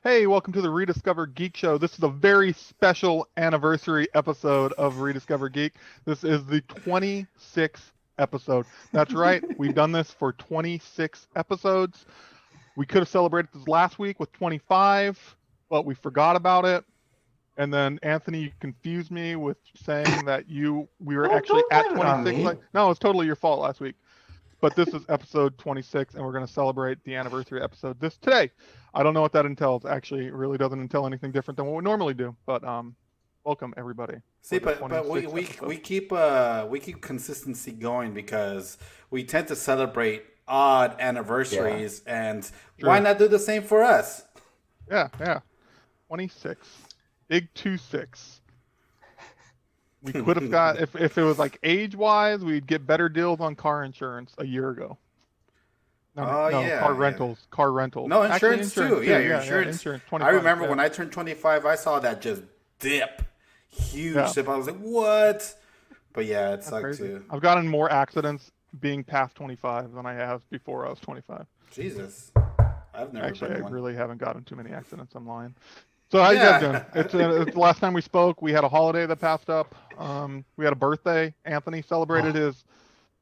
Hey, welcome to the Rediscover Geek Show. This is a very special anniversary episode of Rediscover Geek. This is the 26th episode. That's right, we've done this for 26 episodes. We could have celebrated this last week with 25, but we forgot about it. And then Anthony confused me with saying that we were actually Don't at blame it on 26. me. No, it's totally your fault last week. But this is episode 26, and we're going to celebrate the anniversary episode today. I don't know what that entails. Actually, it really doesn't entail anything different than what we normally do. But welcome everybody. See, but we keep consistency going because we tend to celebrate odd anniversaries, and why not do the same for us? Yeah. 26. Big 2-6. We could have got if it was like age wise, we'd get better deals on car insurance a year ago. Car rentals. No, insurance too. Yeah, your insurance. insurance. I remember when I turned 25, I saw that just dip, huge dip. I was like, what? But yeah, it sucked too. I've gotten more accidents being past 25 than I have before I was 25. Jesus, I've never actually. been I one. really haven't gotten too many accidents. I'm lying. So how you guys doing? It's the last time we spoke. We had a holiday that passed up. We had a birthday. Anthony celebrated his.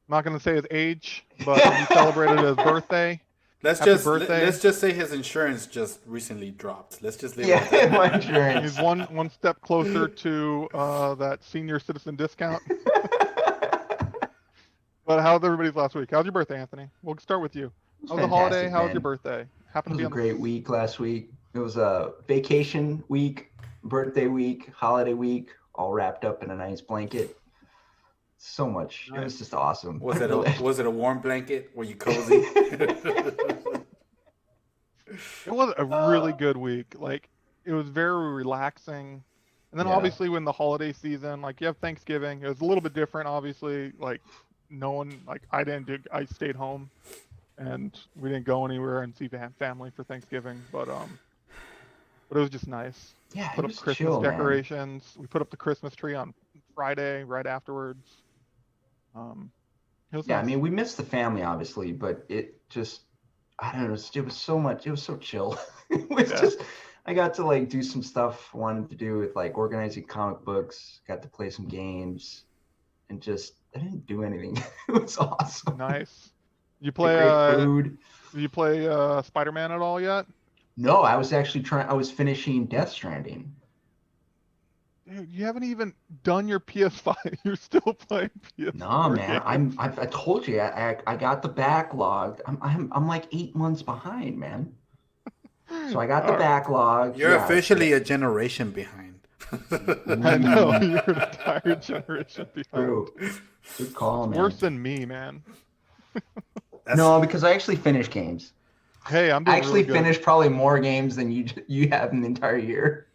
I'm not going to say his age, but he celebrated his birthday. Let's just say his insurance just recently dropped. Let's just leave it at that. My insurance. He's one step closer to that senior citizen discount. But how's everybody's last week? How's your birthday, Anthony? We'll start with you. How's the holiday? How's your birthday? It was a great week last week. It was a vacation week, birthday week, holiday week, all wrapped up in a nice blanket. So much. Nice. It was just awesome. Was it a warm blanket? Were you cozy? It was a really good week. Like, it was very relaxing. And then obviously when the holiday season, like you have Thanksgiving, it was a little bit different, obviously. Like I stayed home and we didn't go anywhere and see family for Thanksgiving, but it was just nice. Yeah, put up Christmas decorations. Man. We put up the Christmas tree on Friday right afterwards. Nice. I mean, we missed the family obviously, but it just, I don't know, it was so much. It was so chill. It was just, I got to like do some stuff I wanted to do with like organizing comic books. Got to play some games, and just I didn't do anything. It was awesome. Nice. You play food. Did you play Spider-Man at all yet? No, I was actually I was finishing Death Stranding. Dude, you haven't even done your PS5. You're still playing PS4. No, man. I told you I got the backlog. I'm like 8 months behind, man. So I got the backlog. You're officially a generation behind. I know, you're an entire generation behind. True. Good call, man. Worse than me, man. No, because I actually finished games. Hey, I actually finished probably more games than you have in the entire year.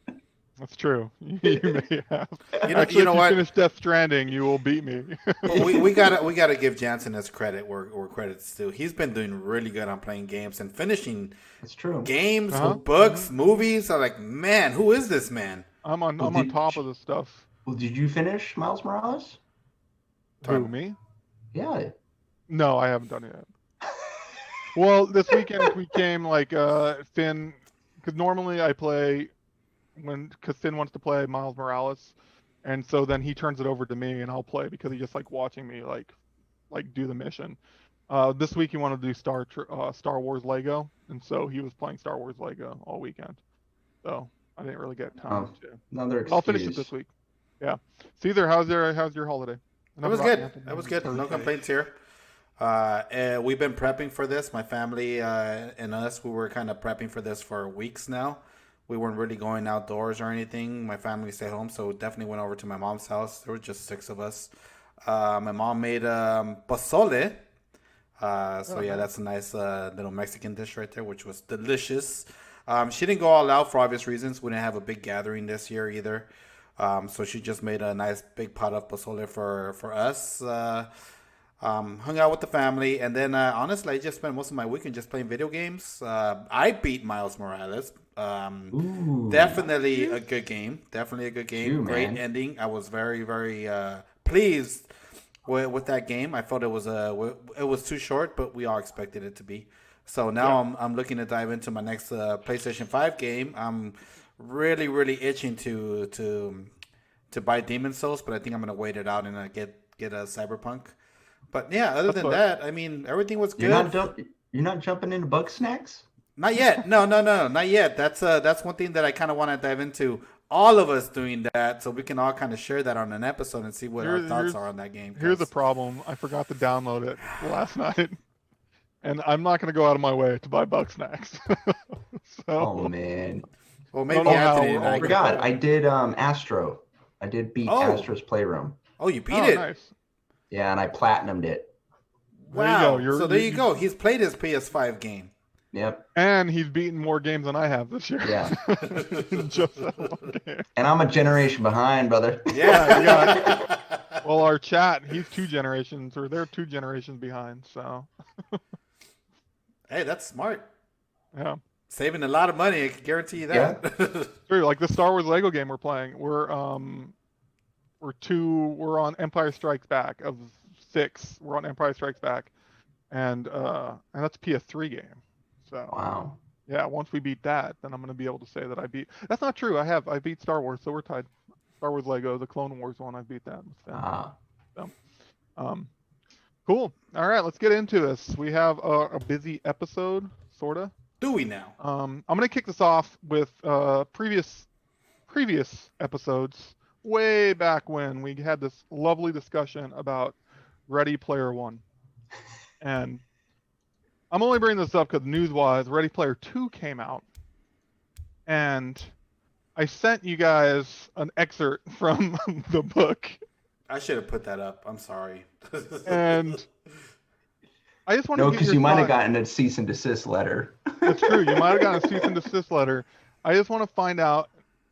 That's true. You may have. If you finish Death Stranding, you will beat me. Well, we gotta give Jansen his credit where credit's due. He's been doing really good on playing games and finishing. That's true. Games, books, movies. I'm like, man, who is this man? I'm on top of this stuff. Well, did you finish Miles Morales? Who, me? Yeah. No, I haven't done it yet. Well, this weekend we came like Finn, because normally I play because Finn wants to play Miles Morales, and so then he turns it over to me and I'll play because he just like watching me like do the mission. This week he wanted to do Star Wars Lego, and so he was playing Star Wars Lego all weekend. So I didn't really get time to. Another excuse. I'll finish it this week. Yeah. Caesar, how's your holiday? That was good. That was good. No complaints here. We've been prepping for this. My family and us, we were kind of prepping for this for weeks now. We weren't really going outdoors or anything. My family stayed home, so definitely went over to my mom's house. There were just 6 of us. My mom made pozole. That's a nice little Mexican dish right there, which was delicious. She didn't go all out for obvious reasons. We didn't have a big gathering this year either. So she just made a nice big pot of pozole for us. Hung out with the family, and then honestly, I just spent most of my weekend just playing video games. I beat Miles Morales. Definitely a good game. Great ending. I was very, very pleased with that game. I felt it was too short, but we all expected it to be. So now I'm looking to dive into my next PlayStation 5 game. I'm really itching to buy Demon Souls, but I think I'm gonna wait it out and get a Cyberpunk. But yeah, other than that, I mean, everything was good. You're not jumping into Bug Snacks? Not yet. No, not yet. That's one thing that I kind of want to dive into. All of us doing that, so we can all kind of share that on an episode and see what our thoughts are on that game. Here's the problem: I forgot to download it last night, and I'm not going to go out of my way to buy Bug Snacks. Oh man. Well, maybe Anthony and I forgot. I did Astro. I did beat Astro's Playroom. Oh, you beat it? Nice. Yeah, and I platinumed it. Wow. There you go. He's played his PS5 game. Yep. And he's beaten more games than I have this year. Yeah. Just that one game. And I'm a generation behind, brother. Yeah. Well, our chat, they're 2 generations behind, so. Hey, that's smart. Yeah. Saving a lot of money, I can guarantee you that. Yeah. True, like the Star Wars Lego game we're playing, we're on Empire Strikes Back of 6. We're on Empire Strikes Back, and that's a PS3 game. So wow. Yeah, once we beat that, then I'm gonna be able to say that I beat. That's not true. I beat Star Wars, so we're tied. Star Wars Lego, the Clone Wars one, I beat that. So, cool. All right, let's get into this. We have a busy episode, sorta. Do we now? I'm gonna kick this off with previous episodes, way back when we had this lovely discussion about Ready Player One, and I'm only bringing this up because news-wise, Ready Player 2 came out, and I sent you guys an excerpt from the book. I should have put that up. I'm sorry. And I just want to. No, because you might have gotten a cease and desist letter. That's true. You might have gotten a cease and desist letter. I just want to find out.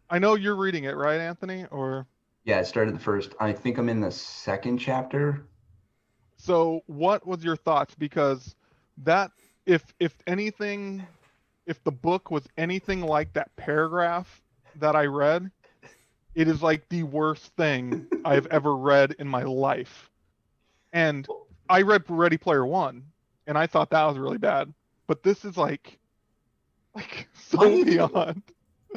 I know you're reading it, right, Anthony? Or yeah, I started the first. I think I'm in the 2nd chapter. So, what was your thoughts? Because that, if anything, if the book was anything like that paragraph that I read, it is like the worst thing I've ever read in my life. And I read Ready Player One, and I thought that was really bad. But this is like so beyond.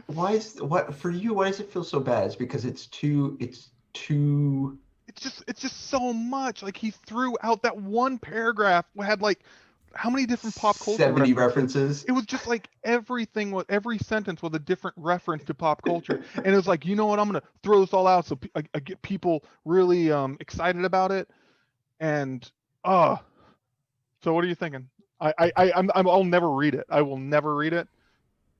Why does it feel so bad? It's because it's just so much. Like, he threw out that one paragraph had like how many different pop culture 70 references? It was just like every sentence was a different reference to pop culture. And it was like, you know what, I'm going to throw this all out so I get people really excited about it. And so what are you thinking? I'll never read it. I will never read it.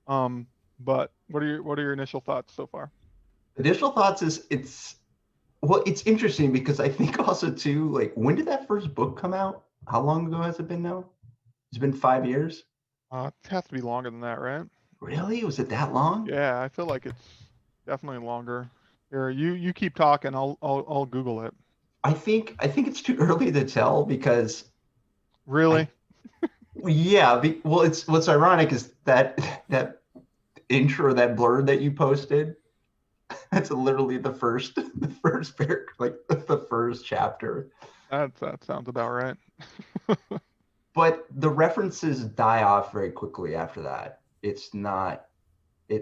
But what are your initial thoughts so far? Initial thoughts is it's interesting because I think also too, like, when did that first book come out? How long ago has it been now? It's been 5 years. It has to be longer than that, right? Really? Was it that long? Yeah, I feel like it's definitely longer. Here, you keep talking. I'll Google it. I think it's too early to tell because. Really? Yeah. It's what's ironic is that intro, that blurb that you posted. That's literally the first paragraph, like the first chapter. That sounds about right. But the references die off very quickly after that.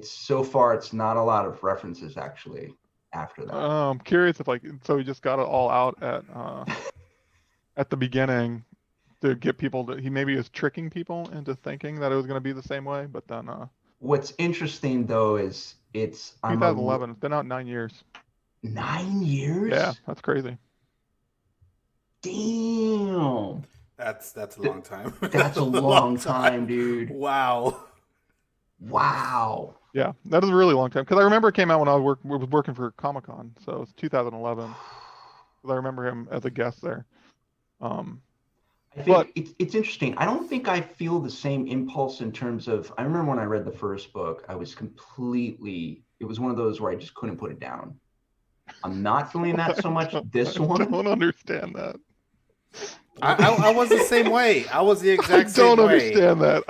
So far it's not a lot of references actually after that. I'm curious if so he just got it all out at the beginning to get people he maybe was tricking people into thinking that it was going to be the same way, but then what's interesting though is it's 2011. It's been out 9 years. 9 years? Yeah, that's crazy. Damn. That's a long time. That's a long time, dude. Wow. Yeah, that is a really long time. Because I remember it came out when I was working for Comic-Con, so it's 2011. Because I remember him as a guest there. I think it's interesting. I don't think I feel the same impulse in terms of. I remember when I read the first book, I was completely. It was one of those where I just couldn't put it down. I'm not feeling that so much this one. I don't understand that. I was the same way. I was the exact same way. I don't understand that.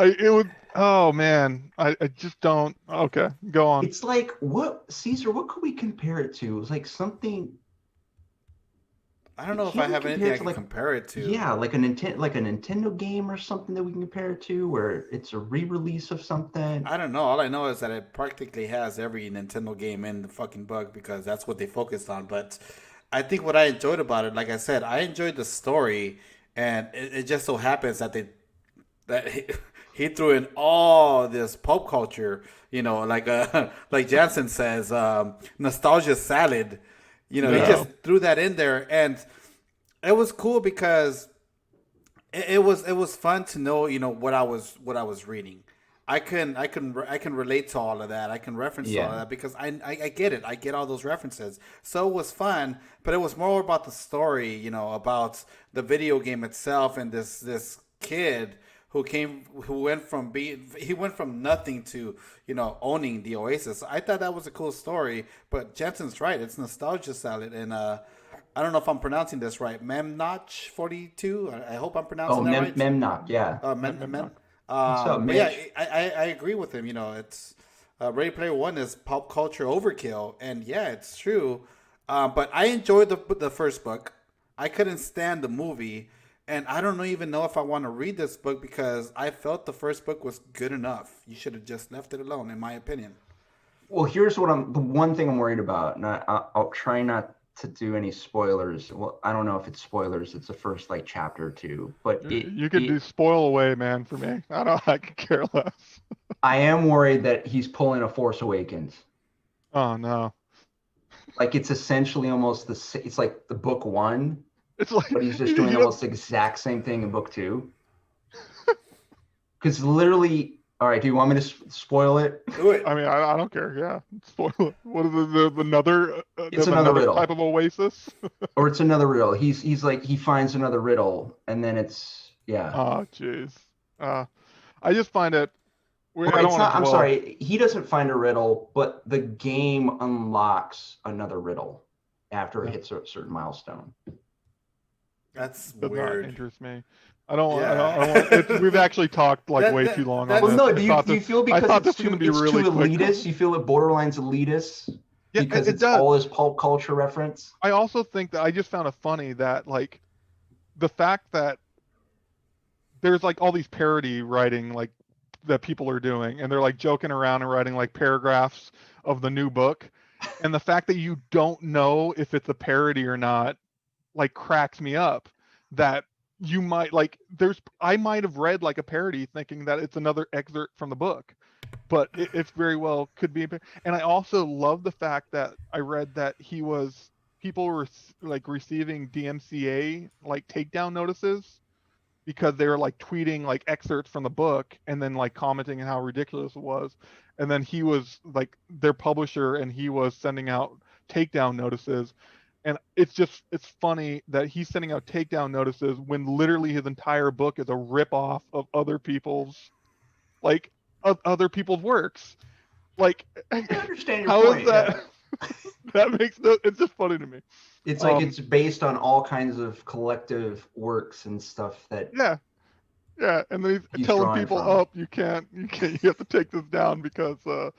Oh man, I just don't. Okay, go on. It's like, what, Caesar? What could we compare it to? It was like something. I don't know if Can't I we have anything compare I it to, can like, compare it to. yeah, like a Nintendo game or something that we can compare it to, where it's a re-release of something. I don't know. All I know is that it practically has every Nintendo game in the fucking book because that's what they focused on. But I think what I enjoyed about it, like I said, I enjoyed the story, and it just so happens that he threw in all this pop culture, like like Jansen says, nostalgia salad. He Yeah. just threw that in there, and it was cool because it was fun to know what I was reading. I can relate to all of that. I can reference to all of Yeah. that because I get it. I get all those references. So it was fun, but it was more about the story. About the video game itself and this kid who went from nothing to owning the Oasis. I thought that was a cool story. But Jensen's right. It's nostalgia salad, and I don't know if I'm pronouncing this right. Memnotch 42. I hope I'm Oh, pronouncing that right. Memnock, yeah. Mem. What's up, But yeah, Mitch? I agree with him. It's Ready Player One is pop culture overkill, and yeah, it's true. But I enjoyed the first book. I couldn't stand the movie, and I don't even know if I want to read this book because I felt the first book was good enough. You should have just left it alone, in my opinion. Well, here's the one thing I'm worried about, and I'll try not to do any spoilers. Well, I don't know if it's spoilers. It's the first like chapter or two, but You could do spoil away, man, for me. I could care less. I am worried that he's pulling a Force Awakens. Oh no. Like it's essentially almost it's like the book one, It's like but he's just doing almost the exact same thing in book two. Because literally, all right, do you want me to spoil it? Do it. I mean, I don't care. Yeah, spoil it. What is another? It's There's another riddle. type of Oasis. Or it's another riddle. He's like he finds another riddle, and then it's yeah. Oh, jeez. I just find it. Or I don't it's want not. to I'm dwell. sorry. He doesn't find a riddle, but the game unlocks another riddle after it hits a certain milestone. That's Does not weird. interest me. I don't. I Yeah. don't want, we've actually talked like That- way that- too long that's- on Well, this. no. Do you feel because thought it's this was too going to be really quick. elitist? You feel it borderlines elitist Yeah, because it it's does. all this pulp culture reference. I also think that I just found it funny that like the fact that there's like all these parody writing like that people are doing, and they're like joking around and writing like paragraphs of the new book, and the fact that you don't know if it's a parody or not like cracks me up. That you might like I might have read like a parody thinking that it's another excerpt from the book, but it very well could be. And I also love the fact that I read that people were like receiving DMCA like takedown notices because they were like tweeting like excerpts from the book and then like commenting on how ridiculous it was. And then he was like their publisher and he was sending out takedown notices. And it's funny that he's sending out takedown notices when literally his entire book is a ripoff of like other people's works. Like, I understand your how point. is that? Yeah. That makes no. It's just funny to me. It's like it's based on all kinds of collective works and stuff that Yeah, yeah. And then he's telling drawing people, from. "Oh, you can't. You have to take this down because I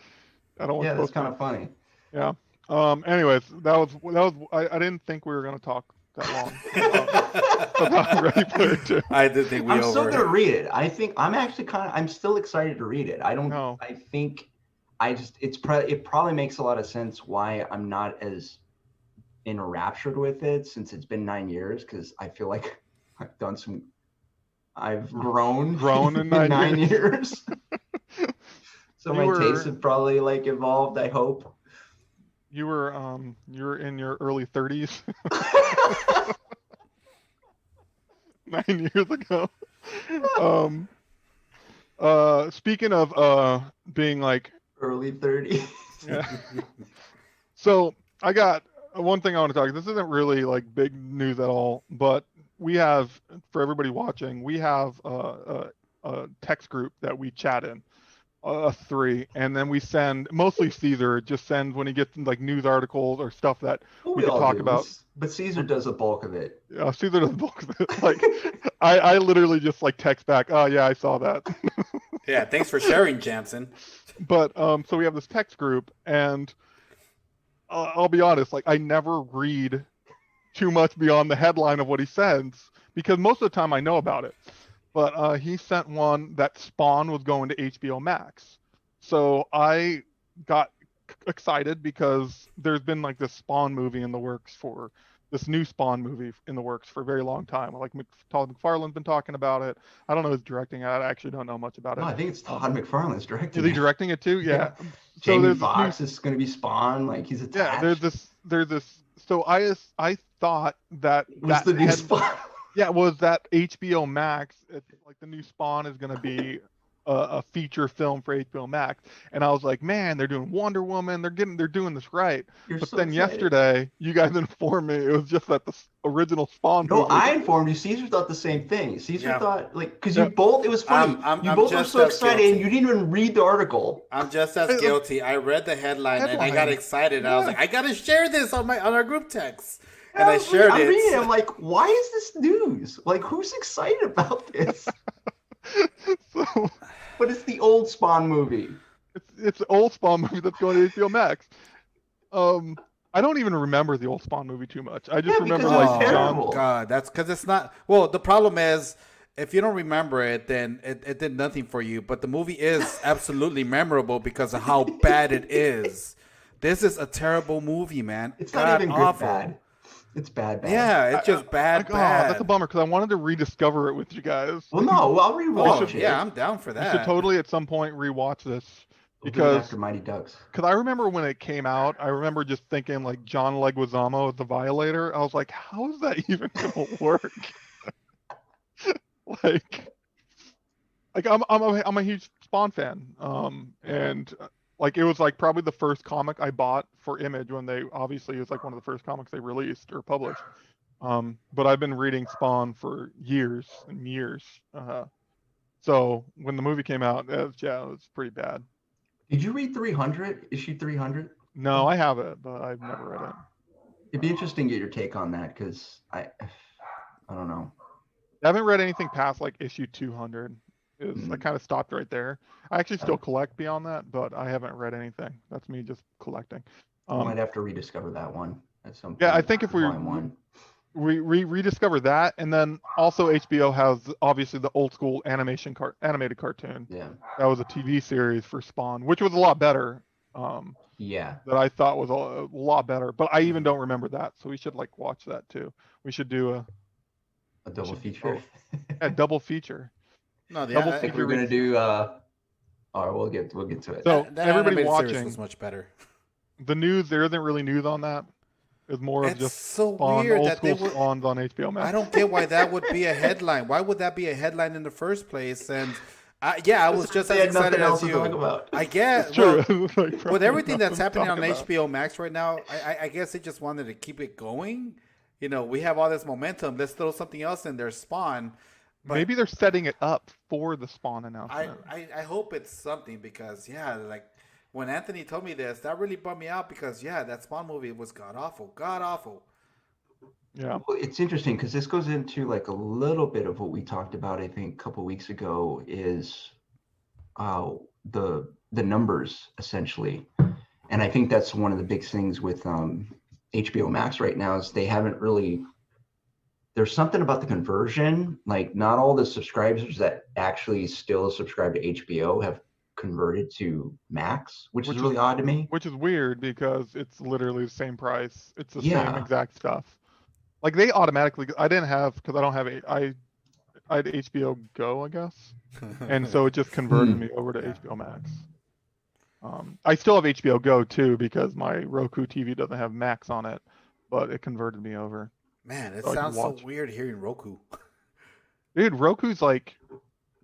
don't want." Yeah, that's kind of funny. Yeah. Anyways, that was. I didn't think we were gonna talk that long about Ready Player Two. I did think I'm still gonna read it. I think I'm actually I'm still excited to read it. I don't. No. I think it probably makes a lot of sense why I'm not as enraptured with it since it's been 9 years, because I feel like I've grown in 9 years. So my tastes have probably like evolved, I hope. You were in your early 30s 9 years ago. Speaking of being like Early 30s. yeah. So I got one thing I want to talk. This isn't really like big news at all, but we have, for everybody watching, we have a text group that we chat in, three, and then we send, mostly Caesar just sends when he gets like news articles or stuff that we could talk about. But Caesar does a bulk of it. Caesar does the bulk of it. Like I literally just like text back, oh yeah, I saw that. Yeah, thanks for sharing, Jansen. But so we have this text group, and I'll be honest, like I never read too much beyond the headline of what he sends, because most of the time I know about it. But he sent one that Spawn was going to HBO Max. So I got excited because there's been like this Spawn movie in the works for this new Spawn movie in the works for a very long time. Like Todd McFarlane's been talking about it. I don't know who's directing it. I actually don't know much about it. No, I think it's Todd McFarlane's directing. Is he directing it too? Yeah. Yeah. So Jamie Foxx is going to be Spawn. Like he's attached. Yeah, there's this. So I thought that was the new Spawn. Yeah, it was that HBO Max. It's like the new Spawn is going to be a feature film for HBO Max, and I was like, man, they're doing Wonder Woman. They're doing this right. But so then excited. Yesterday, you guys informed me it was just that the original Spawn. No, movie. I informed you. Caesar thought the same thing. Caesar thought because you Yeah. both. It was funny. You both were so excited, guilty. and you didn't even read the article. I'm just as guilty. I read the headline and I got excited. I was like, I gotta share this on our group text. And I shared it. I'm reading it. I'm like, why is this news? Like, who's excited about this? But it's the old Spawn movie. It's the old Spawn movie that's going to HBO Max. I don't even remember the old Spawn movie too much. I just remember like terrible. God, that's because it's not. Well, the problem is if you don't remember it, then it did nothing for you. But the movie is absolutely memorable because of how bad it is. This is a terrible movie, man. It's not even good bad. It's bad. Yeah, it's just bad. That's a bummer because I wanted to rediscover it with you guys. Well, no, I'll rewatch it. Yeah, I'm down for that. You should totally at some point rewatch this because after Mighty Ducks. Because I remember when it came out, I remember just thinking like John Leguizamo as the Violator. I was like, how is that even gonna work? like I'm a huge Spawn fan. And like it was like probably the first comic I bought for Image when they obviously it was like one of the first comics they released or published. But I've been reading Spawn for years and years. So when the movie came out, it was pretty bad. Did you read 300? Issue 300? No, I have it, but I've never read it. It'd be interesting to get your take on that because I don't know. I haven't read anything past like issue 200. I kind of stopped right there. I actually still collect beyond that, but I haven't read anything. That's me just collecting. I might have to rediscover that one at some point. Yeah, I think if we rediscover that, and then also HBO has obviously the old school animated cartoon. Yeah, that was a TV series for Spawn, which was a lot better. Yeah, that I thought was a lot better, but I even don't remember that, so we should like watch that too. We should do a double feature. A double feature. No, I think we're gonna do. All right, we'll get to it. So that everybody watching was much better. The news there isn't really news on that. It's more of just so Spawn, weird old that school Spawns on HBO Max. I don't get why that would be a headline. Why would that be a headline in the first place? And I was just as excited as you. I guess true. With everything that's happening on HBO Max right now, I guess they just wanted to keep it going. You know, we have all this momentum. Let's throw something else in there, Spawn. But maybe they're setting it up for the Spawn announcement. I hope it's something because, like when Anthony told me this, that really bummed me out because, that Spawn movie was god-awful. Yeah. Well, it's interesting because this goes into like a little bit of what we talked about, I think, a couple weeks ago is the numbers, essentially. And I think that's one of the big things with HBO Max right now is they haven't really... There's something about the conversion, like not all the subscribers that actually still subscribe to HBO have converted to Max, which is really odd to me. Which is weird because it's literally the same price. It's the same exact stuff. Like they automatically, I didn't have, because I don't have, I had HBO Go, I guess. And so it just converted me over to HBO Max. I still have HBO Go too because my Roku TV doesn't have Max on it, but it converted me over. Man, it sounds so weird hearing Roku. Dude, Roku's like,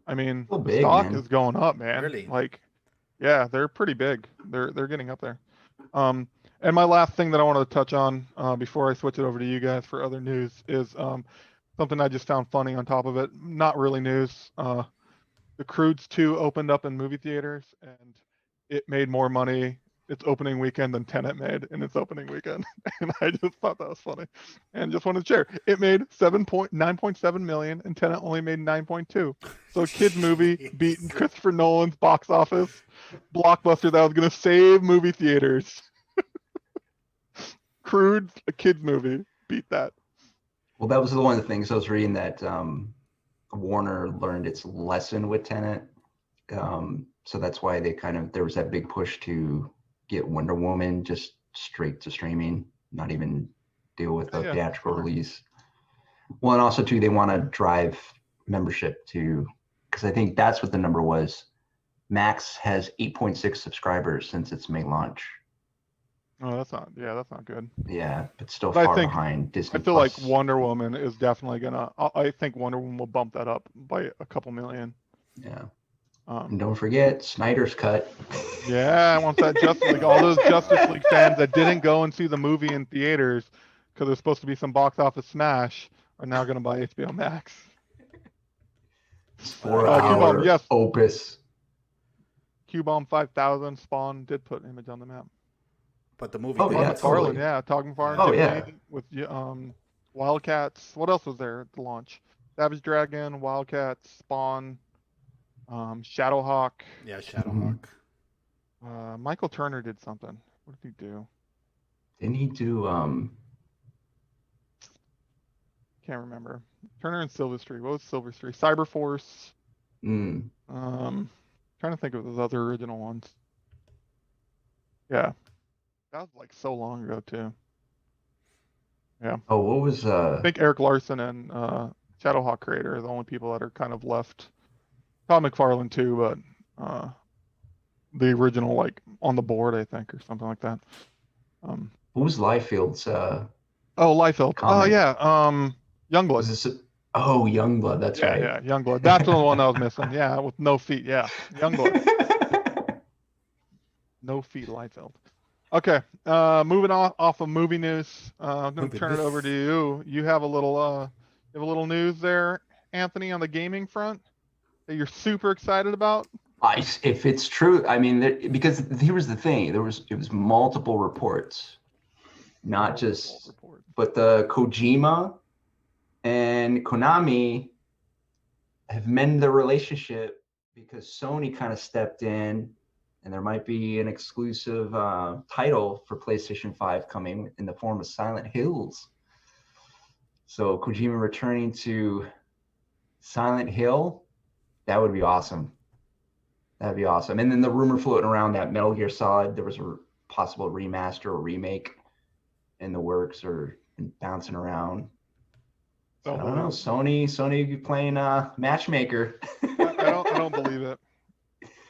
I mean, the stock is going up, man. Really? Like, yeah, they're pretty big. They're getting up there. And my last thing that I wanted to touch on before I switch it over to you guys for other news is something I just found funny on top of it. Not really news. The Croods 2 opened up in movie theaters, and it made more money its opening weekend than Tenet made in its opening weekend. And I just thought that was funny. And just wanted to share. It made 9.7 million and Tenet only made 9.2. So a kid's movie beat Christopher Nolan's box office blockbuster that was going to save movie theaters. Crude, a kid's movie, beat that. Well, that was one of the things I was reading, that Warner learned its lesson with Tenet. So that's why there was that big push to get Wonder Woman just straight to streaming, not even deal with the theatrical release. Well, and also too, they want to drive membership to, because I think that's what the number was. Max has 8.6 subscribers since its May launch. Oh, that's not good. Yeah, but still But far behind Disney. I feel like Wonder Woman is definitely gonna. I think Wonder Woman will bump that up by a couple million. Yeah. And don't forget Snyder's cut. Yeah, I want that Justice League. All those Justice League fans that didn't go and see the movie in theaters because there's supposed to be some box office smash are now gonna buy HBO Max. 4-hour yes. opus. Q-Bomb 5000 Spawn did put Image on the map. But the movie. Oh, yeah, McFarlane, totally. Todd McFarlane. Oh, Jim yeah. Lee with Wildcats. What else was there at the launch? Savage Dragon, Wildcats, Spawn, Shadowhawk. Yeah, Shadowhawk. Michael Turner did something. What did he do? Didn't he do Can't remember. Turner and Silvestri. What was Silvestri? Cyberforce. Trying to think of those other original ones. Yeah. That was like so long ago too. Yeah. Oh, what was I think Eric Larson and Shadowhawk creator are the only people that are kind of left. Todd McFarlane too, but the original like on the board, I think, or something like that. what was Liefeld's Liefeld. Oh yeah. Youngblood. Was this Youngblood, that's right. Yeah, Youngblood. That's the one I was missing. Yeah, with no feet. Yeah. Youngblood. No feet, Liefeld. Okay. Moving off of movie news. I'm gonna turn it over to you. You have a little news there, Anthony, on the gaming front that you're super excited about. If it's true, I mean, because here was the thing, it was multiple reports, not just, but the Kojima and Konami have mended the relationship because Sony kind of stepped in, and there might be an exclusive title for PlayStation 5 coming in the form of Silent Hills. So Kojima returning to Silent Hill, that would be awesome. That'd be awesome. And then the rumor floating around that Metal Gear Solid, there was a possible remaster or remake in the works or bouncing around. So I don't know. Sony playing matchmaker. I don't believe it.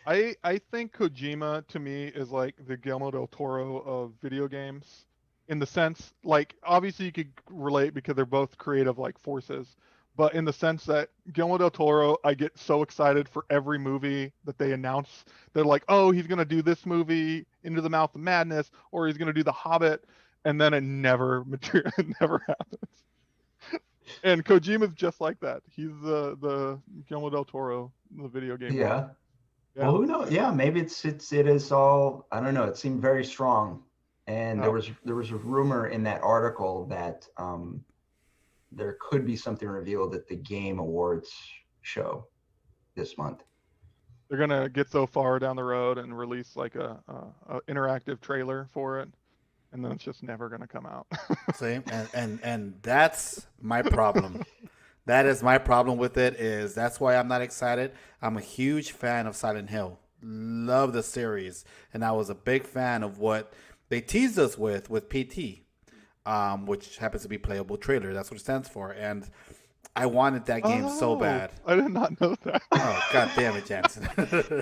I think Kojima to me is like the Guillermo del Toro of video games, in the sense, like, obviously you could relate because they're both creative like forces, but in the sense that Guillermo del Toro, I get so excited for every movie that they announce. They're like, oh, he's gonna do this movie, Into the Mouth of Madness, or he's gonna do The Hobbit, and then it never happens. And Kojima's just like that. He's the Guillermo del Toro, the video game. Yeah. Well, who knows? Yeah, maybe it is all, I don't know. It seemed very strong, and there was a rumor in that article that there could be something revealed at the Game Awards show this month. They're gonna get so far down the road and release like a interactive trailer for it, and then it's just never gonna come out. See, and that's my problem. That is my problem with it. Is that's why I'm not excited. I'm a huge fan of Silent Hill. Love the series, and I was a big fan of what they teased us with PT, which happens to be playable trailer. That's what it stands for, and I wanted that game so bad. I did not know that. Oh, God damn it, Jansen.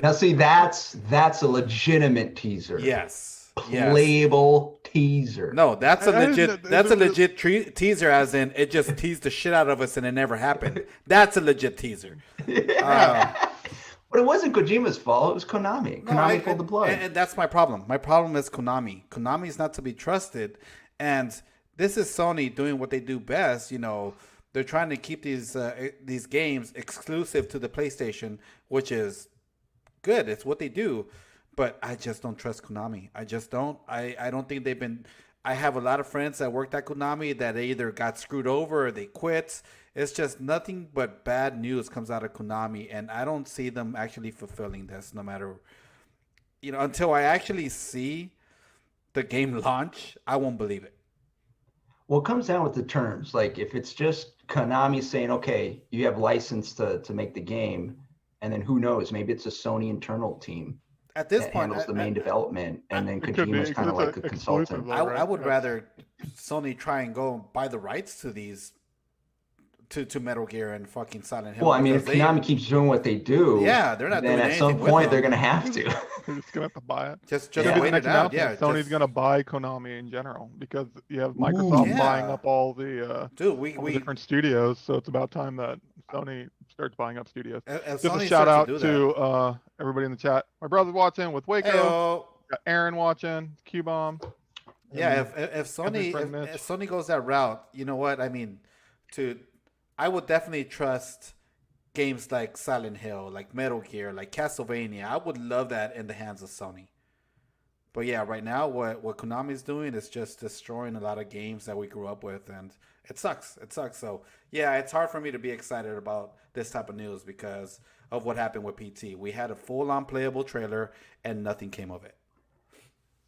Now, see, that's a legitimate teaser. Yes. Playable teaser. No, that's a legit teaser, as in it just teased the shit out of us and it never happened. That's a legit teaser. But it wasn't Kojima's fault. It was Konami. Konami pulled the plug. And that's my problem. My problem is Konami. Konami is not to be trusted. And this is Sony doing what they do best. You know, they're trying to keep these games exclusive to the PlayStation, which is good. It's what they do. But I just don't trust Konami. I just don't. I don't think they've been. I have a lot of friends that worked at Konami that they either got screwed over or they quit. It's just nothing but bad news comes out of Konami, and I don't see them actually fulfilling this. No matter, until I actually see the game launch, I won't believe it. Well, it comes down with the terms. Like if it's just Konami saying, okay, you have license to make the game, and then who knows, maybe it's a Sony internal team At this that point, handles the main development, and then It could be Kojima's because kind of it's like a exclusive, consultant. though, I right? would That's- rather Sony try and go and buy the rights to these to Metal Gear and fucking Silent Hill. Well, I mean, if because Konami keeps doing what they do, Yeah, they're not then doing at some anything with point they're them. gonna have to. They're just gonna have to buy it. Just Yeah. Gonna be the wait next it out. announcement. Yeah, Sony's just, gonna buy Konami in general because you have Ooh. Microsoft Yeah. buying up all the dude. all the We different studios. So it's about time that Sony starts buying up studios. if Just a Sony shout starts out to do to everybody in the chat. My brother's watching with Waco. that. Heyo. Got Aaron watching. Q Bomb. Yeah, if Sony friend if Mitch. Sony goes that route, you know what I mean. I would definitely trust games like Silent Hill, like Metal Gear, like Castlevania. I would love that in the hands of Sony. But yeah, right now what Konami's doing is just destroying a lot of games that we grew up with, and it sucks. It sucks. So yeah, it's hard for me to be excited about this type of news because of what happened with PT. We had a full-on playable trailer and nothing came of it.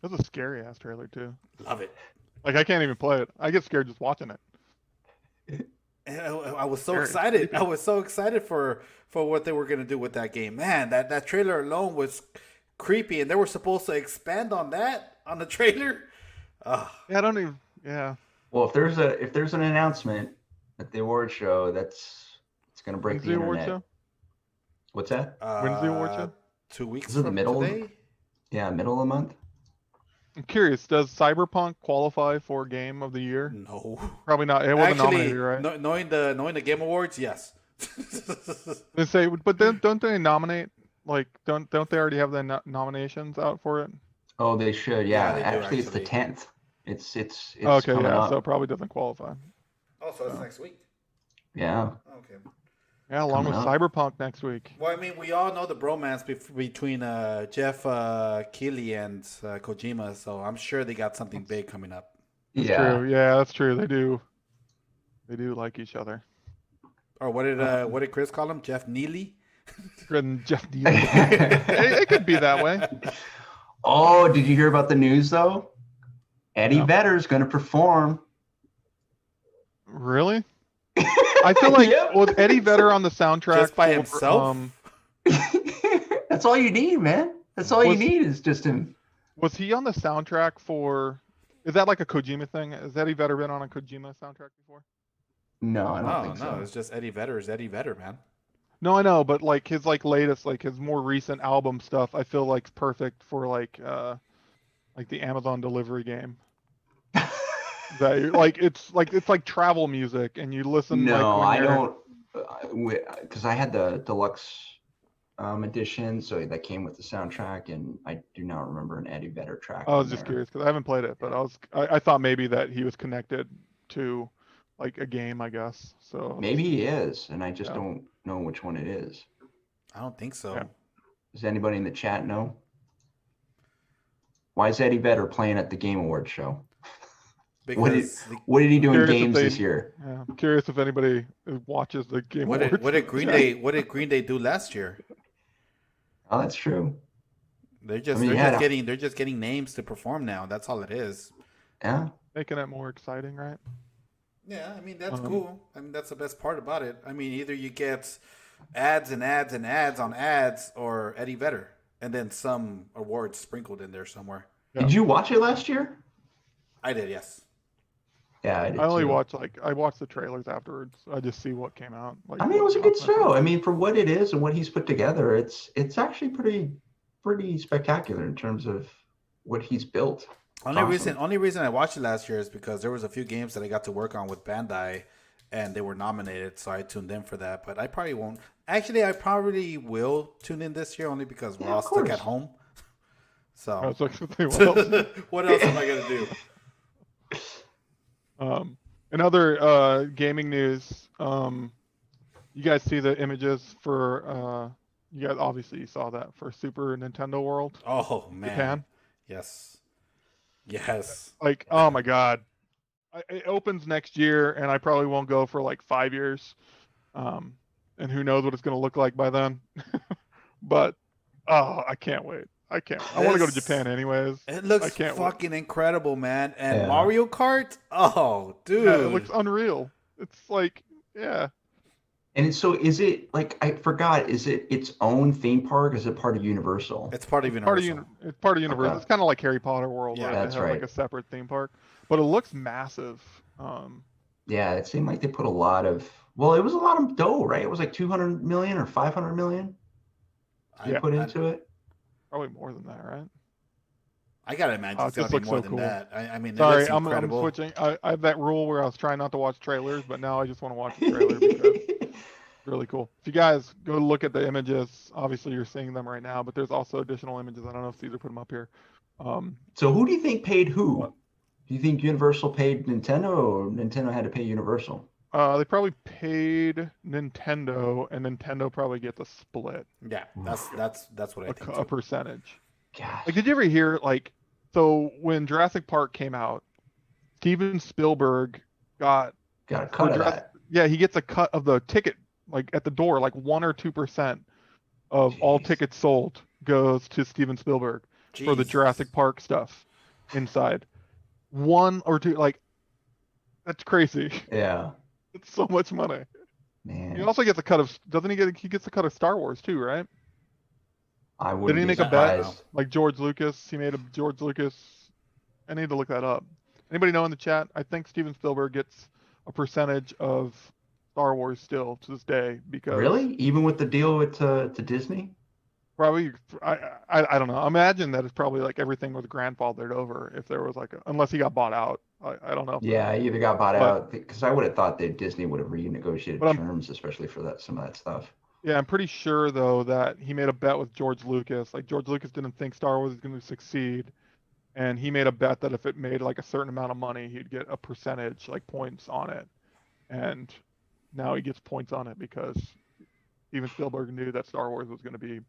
That's a scary ass trailer too. Love it. Like I can't even play it. I get scared just watching it. I was so Very excited. creepy. I was so excited for what they were gonna do with that game. Man, that trailer alone was creepy, and they were supposed to expand on that on the trailer. Yeah, I don't even. Yeah. Well, if there's an announcement at the award show, it's gonna break When's the the award internet. show? What's that? When's the award show? 2 weeks Is it the from middle? today. Yeah, middle of the month. I'm curious. Does Cyberpunk qualify for Game of the Year? No, Probably not. It wasn't actually, nominated, right? knowing the Game Awards, yes. They say, but then don't they nominate? Like, don't they already have the nominations out for it? Oh, they should. Yeah, Yeah, they do, actually, it's the actually. 10th. It's Okay, coming yeah. up. So it probably doesn't qualify. Oh, so that's next week. Yeah. Okay. Yeah, along with Coming up. Cyberpunk next week. Well, I mean, we all know the bromance between Jeff Keighley and Kojima, so I'm sure they got something big coming up. That's Yeah. true. Yeah, that's true. They do. They do like each other. Or what did Chris call him? Jeff Neely? And Jeff Deal. it could be that way. Oh, did you hear about the news though? Eddie No. Vedder's going to perform. Really? I feel like Yep. was Eddie Vedder on the soundtrack Just by for, himself? That's all you need, man. That's all you Was- need is just him. Was he on the soundtrack for? Is that like a Kojima thing? Has Eddie Vedder been on a Kojima soundtrack before? No, I don't No, think no, so. it's just Eddie Vedder is Eddie Vedder, man. No, I know, but like his latest, like his more recent album stuff, I feel like perfect for like the Amazon delivery game. That you're, like it's like travel music, and you listen. No, like, I when don't. Because I had the deluxe edition, so that came with the soundtrack, and I do not remember an Eddie Vedder track. I was on just there. curious because I haven't played it, but I thought maybe that he was connected to like a game, I guess. So Maybe he is, and I just Yeah. don't know which one it is. I don't think so. Yeah. Does anybody in the chat know? Why is Eddie Vedder playing at the Game Awards show? Because What did he do in Curious if games they- this year? yeah, I'm curious if anybody watches the game. what Awards. did Green Day do last year? Oh, that's true. They're just I mean, they're just getting names to perform now. That's all it is. Yeah. Making it more exciting, right? Yeah, I mean that's Um, cool. I mean that's the best part about it. I mean either you get ads and ads and ads on ads or Eddie Vedder, and then some awards sprinkled in there somewhere. Yeah. Did you watch it last year? I did, yes. Yeah, I did I only too. watch I watch the trailers afterwards. I just see what came out. Like, I mean, it was a good announcements. show. I mean, for what it is and what he's put together, it's actually pretty spectacular in terms of what he's built. Only Awesome. reason I watched it last year is because there was a few games that I got to work on with Bandai, and they were nominated, so I tuned in for that. But I probably won't. Actually, I probably will tune in this year only because we're Yeah, all of stuck course. at home. I was So like, what else? what else am I gonna do? In other gaming news, you guys see the images for you guys obviously saw that for Super Nintendo World Oh man, Japan. yes. Like, oh my god, it opens next year, and I probably won't go for like 5 years. And who knows what it's gonna look like by then? But oh, I can't wait. I can't. I want to go to This- Japan anyways. It I looks can't wait. fucking incredible, man. And Yeah. Mario Kart? Oh, dude. Yeah, it looks unreal. It's like, yeah. And is it like I forgot? Is it its own theme park? Or is it part of Universal? It's part of Part of Universal. it's part of Universal. Okay. It's kind of like Harry Potter World, Yeah, right? that's They have like right. a separate theme park, but it looks massive. Yeah, it seemed like they put a lot of. Well, it was a lot of dough, right? It was like 200 million or 500 million they Yeah. put into it. Probably more than that, right? I gotta imagine Oh, it's it gonna just be looks more so than cool. that. I mean, it Sorry, looks I'm incredible. switching. I have that rule where I was trying not to watch trailers, but now I just want to watch the trailer because it's really cool. If you guys go look at the images, obviously you're seeing them right now, but there's also additional images. I don't know if Caesar put them up here. So who do you think paid who? What? Do you think Universal paid Nintendo or Nintendo had to pay Universal? They probably paid Nintendo, and Nintendo probably gets a split, Yeah, that's what I think. a Too. percentage. Gosh. Like, did you ever hear so when Jurassic Park came out, Steven Spielberg got Got a cut of that. Yeah, he gets a cut of the ticket, like at the door, like 1 or 2% of all Jeez. tickets sold goes to Steven Spielberg for the Jeez. Jurassic Park stuff inside. 1 or 2, like, that's crazy. Yeah, It's so much money. He man. also gets a cut of, doesn't he he gets a cut of Star Wars too, right? I Didn't wouldn't he be make a bet? surprised. Like George Lucas, he made a George Lucas. I need to look that up. Anybody know in the chat? I think Steven Spielberg gets a percentage of Star Wars still to this day because Really? Even with the deal with to Disney? probably I don't know. Imagine that it's probably like everything was grandfathered over if there was like unless he got bought out. I don't know. Yeah, he either got bought But- out because I would have thought that Disney would have renegotiated But I'm- terms, especially for some of that stuff. Yeah, I'm pretty sure though that he made a bet with George Lucas. Like George Lucas didn't think Star Wars was going to succeed, and he made a bet that if it made like a certain amount of money, he'd get a percentage, like points on it. And now he gets points on it because Steven Spielberg knew that Star Wars was going to be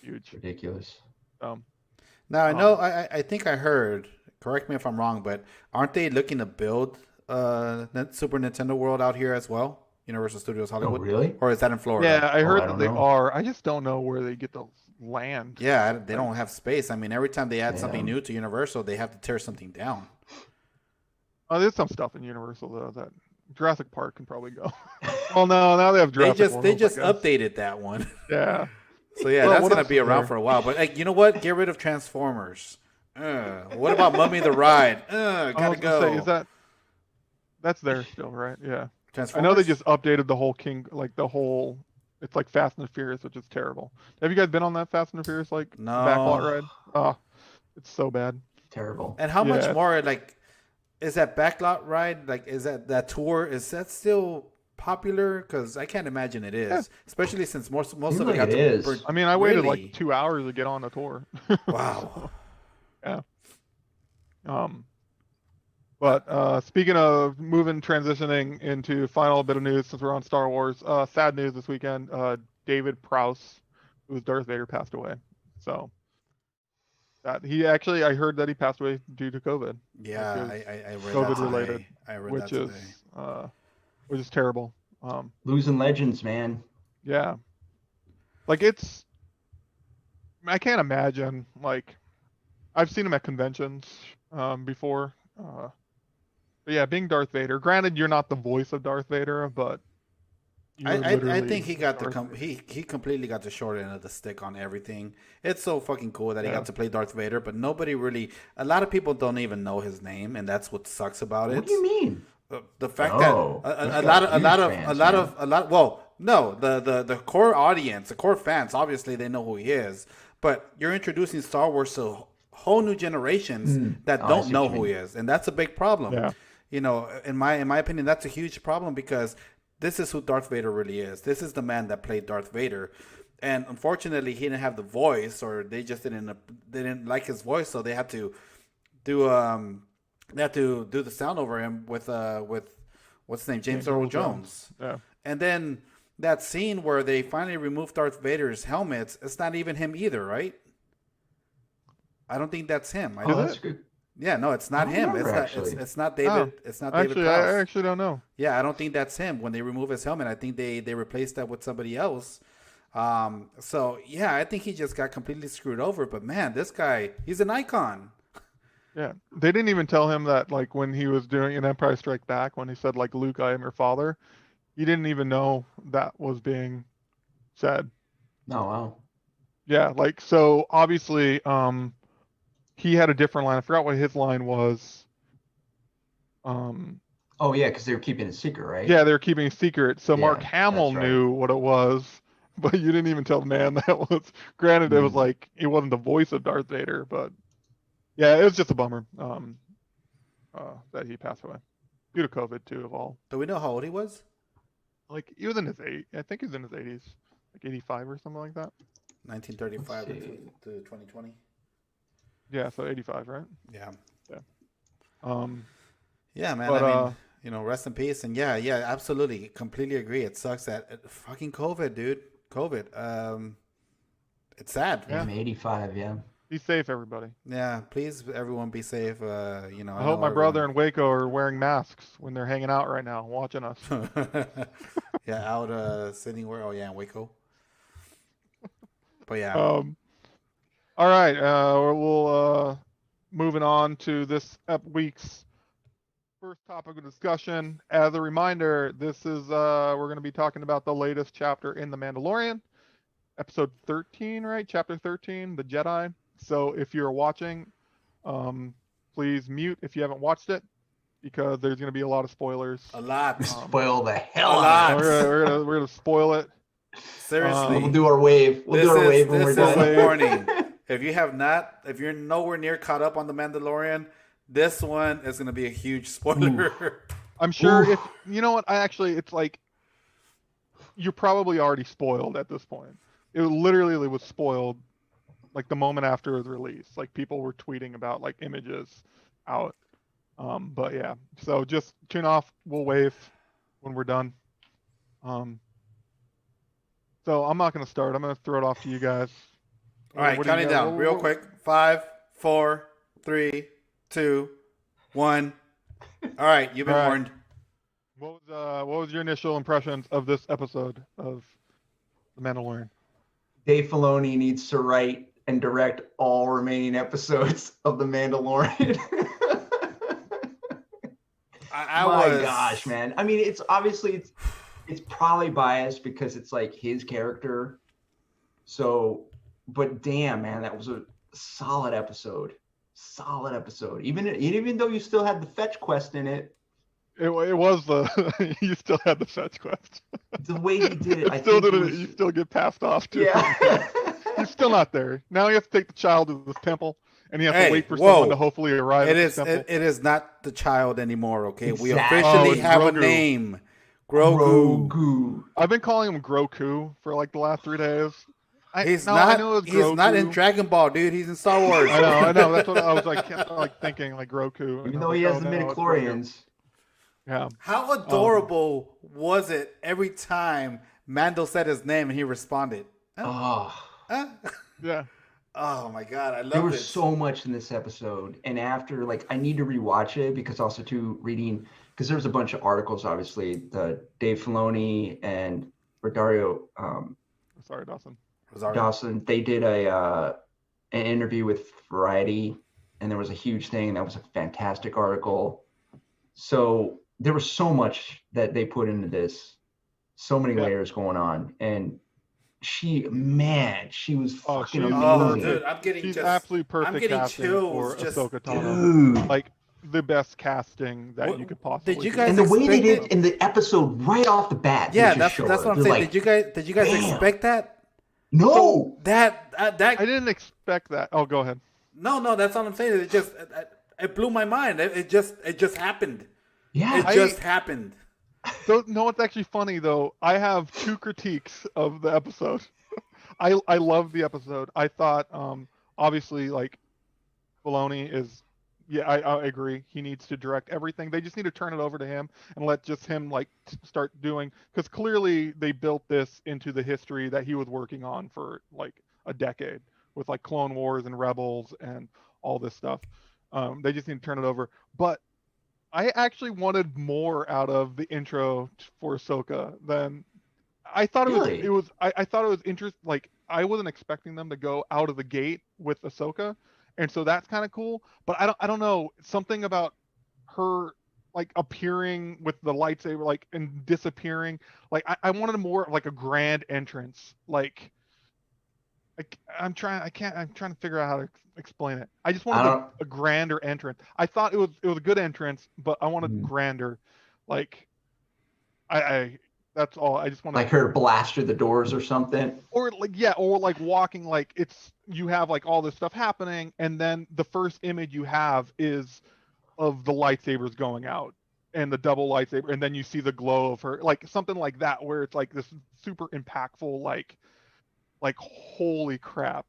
huge. Ridiculous. Now I know. I think I heard. Correct me if I'm wrong, but aren't they looking to build Super Nintendo World out here as well? Universal Studios Hollywood. Oh, really? Or is that in Florida? Yeah, I heard I that don't they know. are. I just don't know where they get the land. Yeah, they don't have space. I mean, every time they add something Yeah. new to Universal, they have to tear something down. There's some stuff in Universal though that Jurassic Park can probably go. Well, no, now they have Jurassic World. They I just guess. updated that one. Yeah. So yeah, Well, that's what gonna else be is around there? for a while. But like, you know what? Get rid of Transformers. What about Mummy the Ride? I Gotta was go. gonna say, that's there still, right? Yeah. I Transformers? know they just updated the whole it's like Fast and the Furious, which is terrible. Have you guys been on that Fast and the Furious No. backlot ride? Oh, it's so bad. Terrible. And how much Yeah. more like is that backlot ride? Like, is that tour? Is that still popular? Because I can't imagine it is, Yeah. especially since most of Seems it like got it to. is. I mean, I waited Really? like 2 hours to get on the tour. Wow. But speaking of transitioning into final bit of news since we're on Star Wars, sad news this weekend. David Prowse, who's Darth Vader, passed away. So that I heard that he passed away due to COVID. Yeah, Like, I read COVID that today. related, I read which that is today. which is terrible. Losing legends, man. Yeah, like I can't imagine. Like, I've seen him at conventions before. But yeah, being Darth Vader. Granted, you're not the voice of Darth Vader, but I literally think he got Darth Vader. he completely got the short end of the stick on everything. It's so fucking cool that he Yeah. got to play Darth Vader, but a lot of people don't even know his name, and that's what sucks about it. What do you mean? The fact Oh, that he's a got lot well, no, the core audience, the core fans, obviously they know who he is, but you're introducing Star Wars to whole new generations that Oh, I don't see know what you who he is, and that's a big problem. Yeah. You know, in my opinion, that's a huge problem because this is who Darth Vader really is. This is the man that played Darth Vader, and unfortunately, he didn't have the voice, or they just didn't like his voice, so they had to do the sound over him with what's his name, James Earl Jones. Yeah. And then that scene where they finally removed Darth Vader's helmets, it's not even him either, right? I don't think that's him. Oh, that's good. Yeah, no, it's not I him. remember, It's not. actually. It's not David. Oh. It's not David Actually, Prowse. I actually don't know. Yeah, I don't think that's him. When they remove his helmet, I think they replaced that with somebody else. So yeah, I think he just got completely screwed over. But man, this guy, he's an icon. Yeah, they didn't even tell him that like when he was doing an Empire Strike Back when he said like Luke, I am your father. He didn't even know that was being said. Oh wow. Yeah, like so obviously he had a different line. I forgot what his line was. Um Oh yeah, because they were keeping it secret, right? yeah, they were keeping a secret. So Mark Yeah, Hamill that's right. knew what it was, but you didn't even tell the man that was granted it was Mm. like it wasn't the voice of Darth Vader, but yeah, it was just a bummer. That he passed away. Due to COVID too of all. Do we know how old he was? Like he was in his I think he was in his 80s. Like 85 or something like that. 1935 Let's to see. 2020. Yeah, so 85, right? Yeah. Yeah. Um Yeah, man. but I mean, rest in peace. And yeah, absolutely, completely agree. It sucks that fucking COVID, dude. COVID. It's sad. Yeah. I'm 85. Yeah. be safe everybody. Yeah, please, everyone, be safe. I I hope know my brother everyone. in Waco are wearing masks when they're hanging out right now watching us. Yeah, out sitting where? Oh yeah, in Waco. But yeah, All right, we'll moving on to this week's first topic of discussion. As a reminder, this is we're going to be talking about the latest chapter in The Mandalorian, episode 13, right? Chapter 13, The Jedi. So if you're watching, please mute if you haven't watched it because there's going to be a lot of spoilers. a lot. Spoil the hell A out lot. of it. We're gonna spoil it. Seriously, We'll do our wave. We'll do our wave when we're this is done. a warning. If you're nowhere near caught up on the Mandalorian, this one is going to be a huge spoiler. I'm sure Oof. if you know what I actually it's like you're probably already spoiled at this point. It literally was spoiled like the moment after it was released. Like people were tweeting about like images out. But yeah, so just tune off. We'll wave when we're done. So I'm not gonna start. I'm gonna throw it off to you guys. All right, What do you counting guys- down real quick. 5, 4, 3, 2, 1. All right, you've been All right. warned. What was your initial impressions of this episode of The Mandalorian? Dave Filoni needs to write and direct all remaining episodes of The Mandalorian. My gosh, man. I mean, it's obviously it's probably biased because it's like his character. So, but damn, man, that was a solid episode. Solid episode. Even though you still had the fetch quest in it, It was the you still had the fetch quest. the way he did it, I still think didn't. You still get passed off to. yeah. He's still not there. Now he has to take the child to this temple, and he has Hey, to wait for whoa. someone to hopefully arrive It at is the temple. it is not the child anymore, okay? We Exactly. officially it's have a Grogu. name. Grogu. Grogu. I've been calling him Groku for like the last 3 days. I know it's He's not in Grogu. Dragon Ball, dude. He's in Star Wars. I know. That's what I was like, kept, like thinking, like Groku. and Even I though was he like, has the oh, no, it's Grogu. midichlorians. Yeah. How adorable was it every time Mando said his name and he responded? Oh, Yeah. Oh my god, I there love was it. so much in this episode. And after, like, I need to rewatch it because also too reading, because there was a bunch of articles, obviously, the Dave Filoni and Rodario Sorry, Dawson. Dawson, they did an interview with Variety, and there was a huge thing. That was a fantastic article. So there was so much that they put into this, so many layers going on, and she was fucking she's amazing. Dude, I'm getting She's just absolutely perfect I'm getting casting chills. for Just Ahsoka Tano. Dude. Like the best casting that What- you could possibly. did you do. guys And the way they expect did in the episode right off the bat, they yeah, just that's show what her. I'm They're saying. like, Did you guys "Damn." expect that? No, That I didn't expect that. Oh, go ahead. no, that's what I'm saying. It just it blew my mind. It just happened. yeah, It just happened. So no, what's actually funny though. I have 2 critiques of the episode. I love the episode. I thought obviously like Filoni is I agree. He needs to direct everything. They just need to turn it over to him and let just him like start doing because clearly they built this into the history that he was working on for like a decade with like Clone Wars and Rebels and all this stuff. They just need to turn it over. But I actually wanted more out of the intro for Ahsoka than I thought Really? I thought it was interesting. Like I wasn't expecting them to go out of the gate with Ahsoka, and so that's kind of cool. But I don't know, something about her like appearing with the lightsaber like and disappearing. Like I wanted more of like a grand entrance. Like I'm trying to figure out how to explain it. I just I wanted don't. a grander entrance. I thought it was a good entrance, but I wanted Mhm. grander. Like I that's all. I just wanted Like her blast through the doors or something. or like yeah, or like walking like it's you have like all this stuff happening, and then the first image you have is of the lightsabers going out and the double lightsaber, and then you see the glow of her, like something like that, where it's like this super impactful, like holy crap,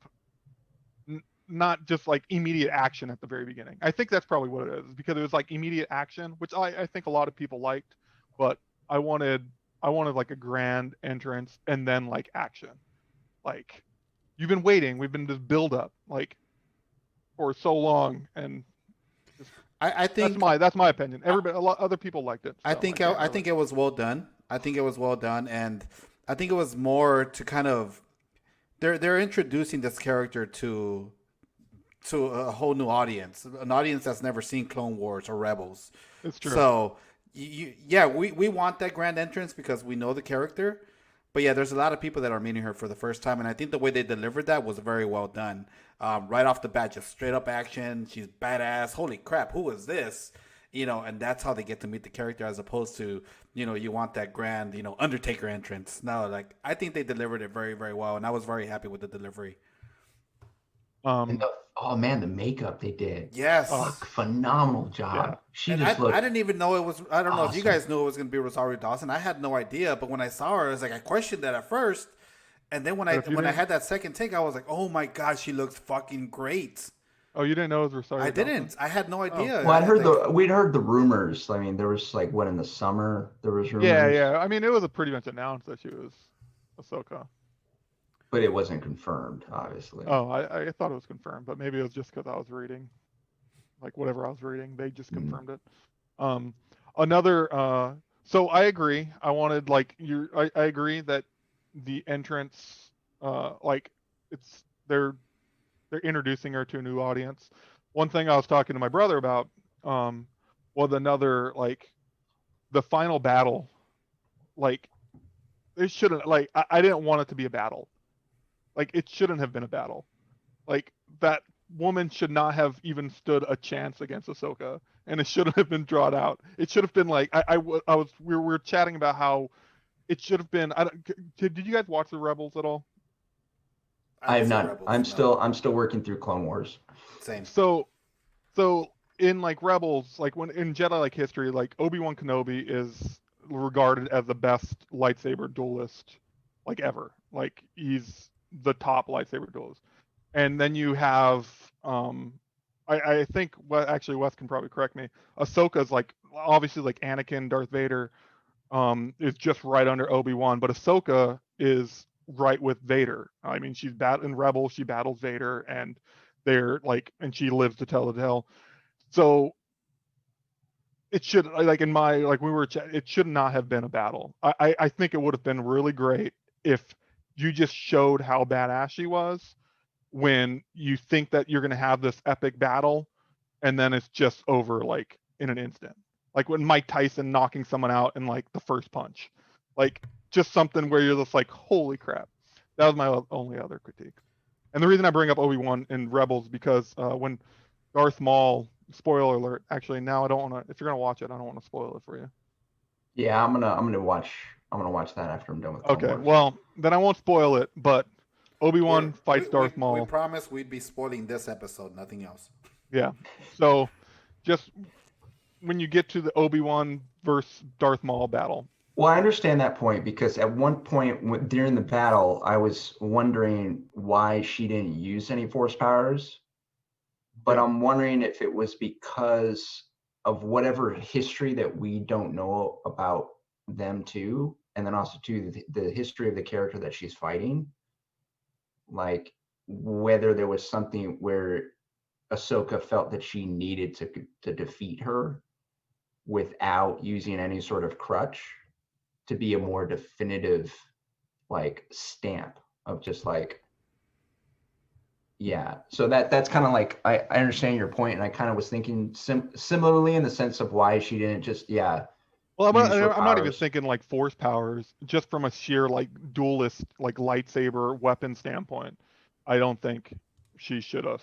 not just like immediate action at the very beginning. I think that's probably what it is because it was like immediate action, which I think a lot of people liked, but I wanted I wanted like a grand entrance and then like action. Like you've been waiting, we've been this build up like for so long, and just I think that's my opinion. Everybody, a lot other people liked it, so I can't I really. think it was well done. I think it was well done, and I think it was more to kind of they're introducing this character to a whole new audience, an audience that's never seen Clone Wars or Rebels. It's true. So, yeah, we want that grand entrance because we know the character. But yeah, there's a lot of people that are meeting her for the first time, and I think the way they delivered that was very well done. Right off the bat, just straight up action. She's badass. Holy crap, who is this? And that's how they get to meet the character, as opposed to you want that grand Undertaker entrance. No, like I think they delivered it very very well, and I was very happy with the delivery. And oh man, the makeup they did. Yes. Oh, Phenomenal yeah. job. She And just I looked didn't even know it was. I don't know if you awesome. guys knew it was going to be Rosario Dawson. I had no idea, but when I saw her, I was like, I questioned that at first, and then when But I if you when I didn't, had that second take, I was like, oh my god, she looks fucking great. oh, you didn't know it was I Rosario Dawson? didn't. I had no Oh, idea. Well, Like, we'd heard the rumors. I mean, there was like what in the summer there was yeah, rumors, yeah. I mean, it was a pretty much announced that she was Ahsoka. but it wasn't confirmed, obviously. Oh, I thought it was confirmed, but maybe it was just because I was reading, like whatever I was reading, they just Mm. confirmed it. Um, another. So I agree. I wanted like I agree that the entrance, like it's they're introducing her to a new audience. One thing I was talking to my brother about, was another like the final battle. Like it shouldn't like I didn't want it to be a battle. Like it shouldn't have been a battle. Like that woman should not have even stood a chance against Ahsoka, and it shouldn't have been drawn out. It should have been like I was we were chatting about how it should have been. I don't, did you guys watch the Rebels at all? I I didn't have see not. Rebels. No, I'm still working through Clone Wars. same. So so in like Rebels, like when in Jedi like history, like Obi-Wan Kenobi is regarded as the best lightsaber duelist like ever. Like he's the top lightsaber duelist. And then you have I think well actually Wes can probably correct me. Ahsoka's like obviously like Anakin, Darth Vader, is just right under Obi-Wan, but Ahsoka is right with Vader. I mean, she's in Rebel, she battles Vader, and they're like, and she lives to tell the tale. So it should like in my like we were it should not have been a battle. I think it would have been really great if you just showed how badass she was when you think that you're going to have this epic battle, and then it's just over like in an instant, like when Mike Tyson knocking someone out in like the first punch, like just something where you're just like holy crap. That was my only other critique. And the reason I bring up Obi-Wan in Rebels because when Darth Maul, spoiler alert, actually now I don't want to, if you're going to watch it I don't want to spoil it for you. Yeah, I'm gonna watch that after I'm done with Clone Okay, Wars. well then I won't spoil it, but Obi-Wan fights Darth We Maul. promised we'd be spoiling this episode, nothing else. Yeah, so just when you get to the Obi-Wan versus Darth Maul battle. Well, I understand that point because at one point during the battle, I was wondering why she didn't use any force powers. But Yeah. I'm wondering if it was because of whatever history that we don't know about them too, and then also too the history of the character that she's fighting. Like whether there was something where Ahsoka felt that she needed to defeat her without using any sort of crutch to be a more definitive like stamp of just like, yeah. So that's kind of like, I understand your point, and I kind of was thinking similarly in the sense of why she didn't just Well, use her I'm not even powers. thinking like force powers, just from a sheer like duelist, like lightsaber weapon standpoint. I don't think she should have.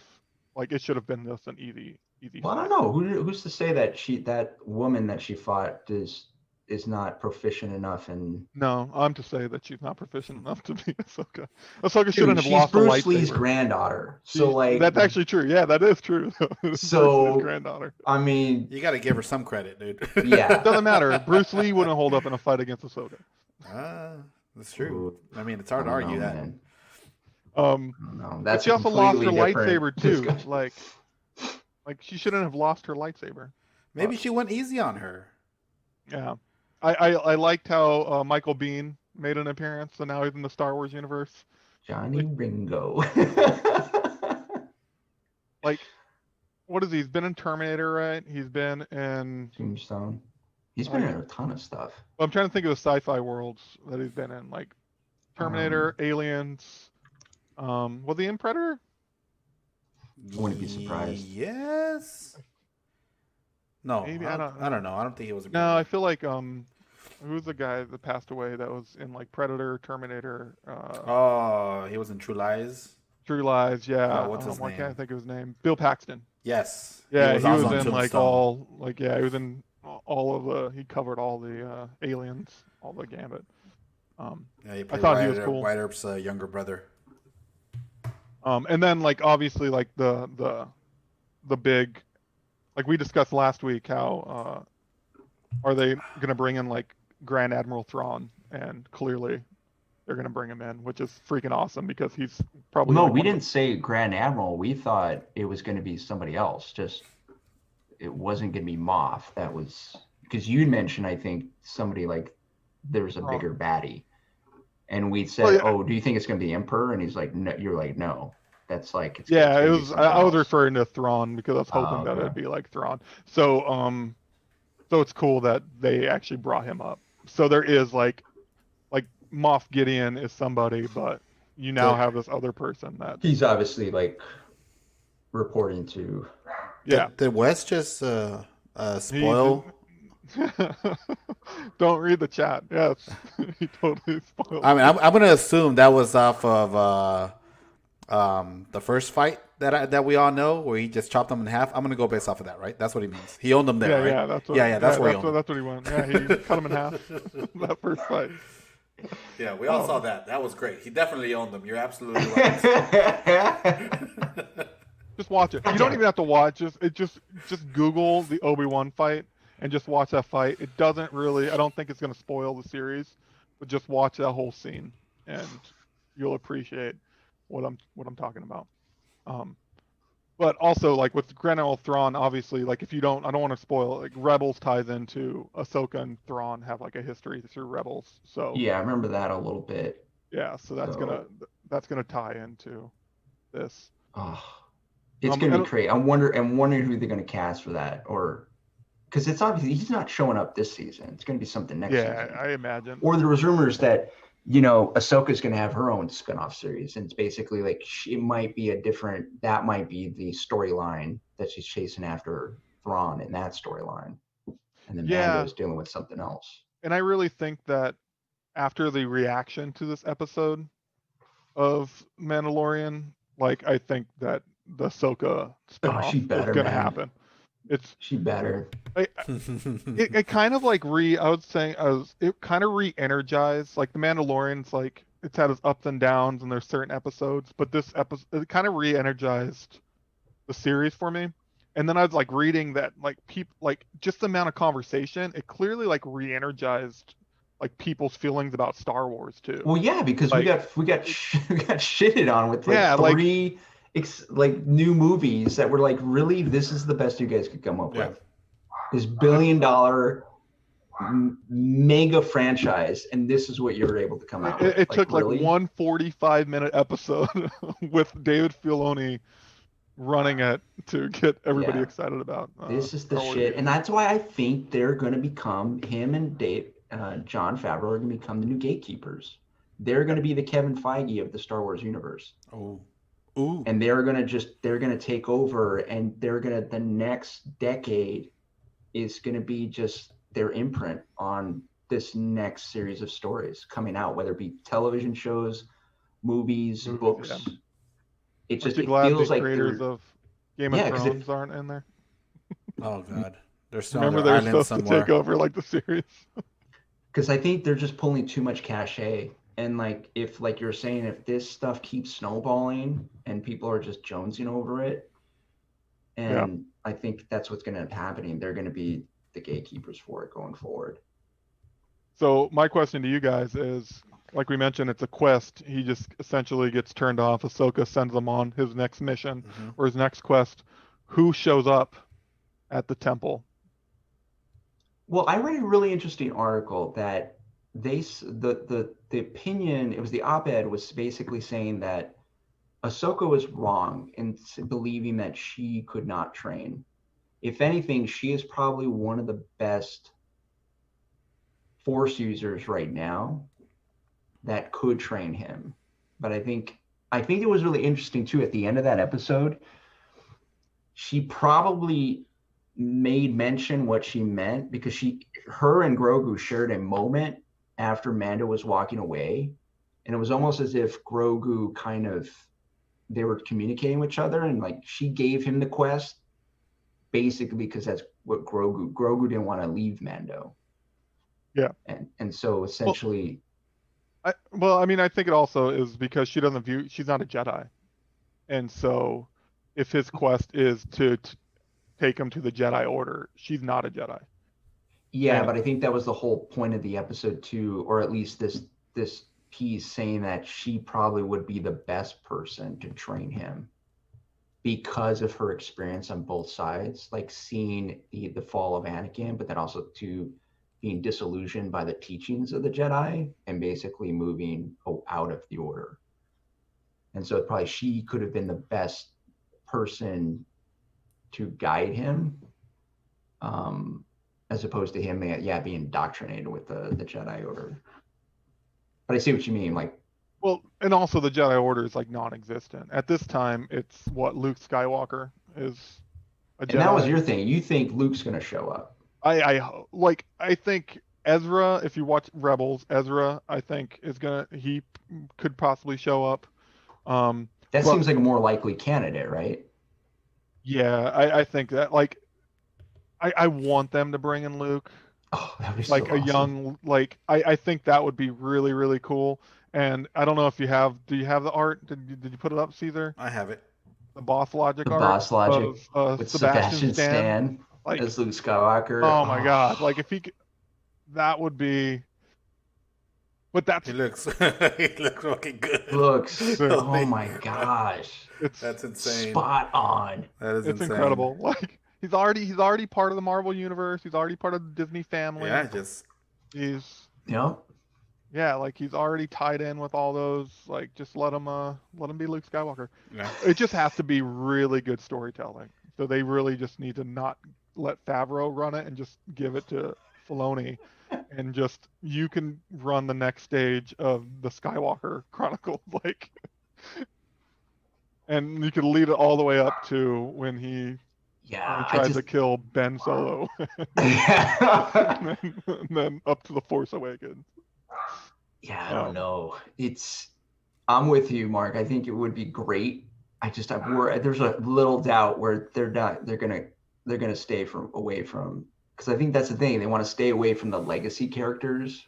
Like, it should have been just an easy Well, I fight. don't know. Who's to say that that woman that she fought is not proficient enough in. No, I'm to say that she's not proficient enough to be Ahsoka. Ahsoka shouldn't Dude, have she's lost a Bruce Lee's lightsaber. granddaughter. So like, That's actually true. Yeah, that is true. Bruce Lee's so granddaughter. I mean, You got to give her some credit, dude. yeah. Doesn't matter. Bruce Lee wouldn't hold up in a fight against Ahsoka. That's true. Ooh, I mean, it's I hard to don't argue know, that. man. Um, I don't know. but That's she a also lost her completely different lightsaber too. discussion. Like she shouldn't have lost her lightsaber. Maybe she went easy on her. Yeah, I liked how Michael Biehn made an appearance, so now he's in the Star Wars universe. Johnny Ringo. Like, what is he? He's been in Terminator, right? He's been in. Tombstone. He's been in a ton of stuff. I'm trying to think of the sci-fi worlds that he's been in, like Terminator, Aliens. Was he in Predator? Wouldn't be surprised. Yes. No, Maybe, I don't know. I don't think he was. No, I feel like who's the guy that passed away that was in like Predator, Terminator? Oh, he was in True Lies. True Lies. Yeah. What's his Why name? can't I think of his name? Bill Paxton. Yes. Yeah, he was also in like Tombstone. he was in all of the. He covered all the aliens, all the gambit. Yeah, he I played thought he was cool. Wyatt Earp's younger brother. And then like obviously like the big, like we discussed last week, how are they gonna bring in like Grand Admiral Thrawn, and clearly they're gonna bring him in, which is freaking awesome because he's probably No, like we didn't say Grand Admiral. We thought it was going to be somebody else. Just it wasn't going to be Moff. That was because you mentioned, I think, somebody like there's a bigger baddie, and we said, "Oh, do you think it's going to be Emperor?" And he's like, "No." You're like, "No, that's like it's yeah." It was. I was else. referring to Thrawn because I was hoping that it'd be like Thrawn. So it's cool that they actually brought him up. So there is like Moff Gideon is somebody, but you now have this other person that he's obviously like reporting to. Yeah. Did Wes just spoil? Don't read the chat. Yes, he totally spoiled. I mean, I'm gonna assume that was off of the first fight that we all know, where he just chopped them in half. I'm gonna go based off of that, right? That's what he means. He owned them there, right? Yeah, that's what, that's where he owned them. That's what he went. Yeah, he cut him in half. That first fight. Yeah, we all saw that. That was great. He definitely owned them. You're absolutely right. Just watch it. You don't even have to watch. Just Google the Obi-Wan fight and just watch that fight. It doesn't really. I don't think it's gonna spoil the series, but just watch that whole scene and you'll appreciate what I'm talking about. But also like with Grand Admiral Thrawn, obviously, like if you don't, I don't want to spoil it. Like Rebels ties into Ahsoka and Thrawn have like a history through Rebels. So yeah, I remember that a little bit. Yeah, so that's gonna tie into this. Oh, it's gonna be great. I'm wondering who they're gonna cast for that, or because it's obviously he's not showing up this season. It's gonna be something next season. Yeah, I imagine. Or there was rumors that Ahsoka's gonna have her own spinoff series, and it's basically like it might be that might be the storyline that she's chasing after Thrawn in that storyline, and then Mando's dealing with something else. And I really think that after the reaction to this episode of Mandalorian, like I think that the Ahsoka spinoff is gonna happen. She better. It kind of like it kind of re-energized, like the Mandalorian's like it's had its ups and downs and there's certain episodes, but this episode it kind of re-energized the series for me. And then I was like reading that like people like just the amount of conversation, it clearly like re-energized like people's feelings about Star Wars too. Well, yeah, because we got shitted on with three like new movies that were like, really, this is the best you guys could come up with. This $1 billion mega franchise, and this is what you were able to come out with. It took really? Like one 45-minute episode with David Filoni running it to get everybody excited about. This is the shit, and that's why I think they're going to become him and John Favreau are going to become the new gatekeepers, they're going to be the Kevin Feige of the Star Wars universe. Oh, ooh. And they're going to take over, and the next decade is going to be just their imprint on this next series of stories coming out, whether it be television shows, movies, books. Yeah. It Aren't just, you it glad feels the like creators they're, of Game Yeah, of 'cause Thrones aren't in there? Oh God, they're still Remember on they their were island supposed to somewhere. take over like the series. because I think they're just pulling too much cachet. And like, if, like you're saying, if this stuff keeps snowballing and people are just jonesing over it, Yeah. and I think that's what's going to end up happening. They're going to be the gatekeepers for it going forward. So my question to you guys is, like we mentioned, it's a quest. He just essentially gets turned off. Ahsoka sends him on his next mission Mm-hmm. or his next quest. Who shows up at the temple? Well, I read a really interesting article that the opinion, it was the op-ed, was basically saying that Ahsoka was wrong in believing that she could not train. If anything, she is probably one of the best Force users right now that could train him. But I think it was really interesting too. At the end of that episode, she probably made mention what she meant, because her and Grogu shared a moment after Mando was walking away, and it was almost as if Grogu they were communicating with each other, and like she gave him the quest basically because that's what Grogu didn't want to leave Mando. Yeah. And so essentially, I mean, I think it also is because she's not a Jedi. And so if his quest is to take him to the Jedi Order, she's not a Jedi. yeah, And but I think that was the whole point of the episode too, or at least this piece saying that she probably would be the best person to train him because of her experience on both sides, like seeing the fall of Anakin, but then also to being disillusioned by the teachings of the Jedi and basically moving out of the Order. And so probably she could have been the best person to guide him, as opposed to him, being indoctrinated with the Jedi Order. But I see what you mean, like. Well, and also the Jedi Order is like non-existent at this time. It's what Luke Skywalker is a Jedi. And that was your thing. You think Luke's going to show up? I think Ezra. If you watch Rebels, Ezra, I think he could possibly show up. That seems like a more likely candidate, right? Yeah, I think that, like, I want them to bring in Luke. Oh, that would be like so a awesome. young, like, I think that would be really, really cool. And I don't know if do you have the art? Did you put it up, Caesar? I have it. The Boss Logic The art Boss Logic of with Sebastian Stan. Like, as Luke Skywalker. oh my God! Like if he could, that would be. But He looks fucking good. Oh my gosh! That's insane. Spot on. That is it's insane. incredible. Like he's already part of the Marvel universe. He's already part of the Disney family. Yeah, like he's already tied in with all those. Like just let him be Luke Skywalker. Yeah. It just has to be really good storytelling. So they really just need to not let Favreau run it and just give it to Filoni, and just you can run the next stage of the Skywalker Chronicles, like, and you could lead it all the way up to when he tries to kill Ben Solo, and then up to the Force Awakens. Yeah, I don't know. I'm with you, Mark. I think it would be great. There's a little doubt where they're gonna stay away from, because I think that's the thing. They want to stay away from the legacy characters.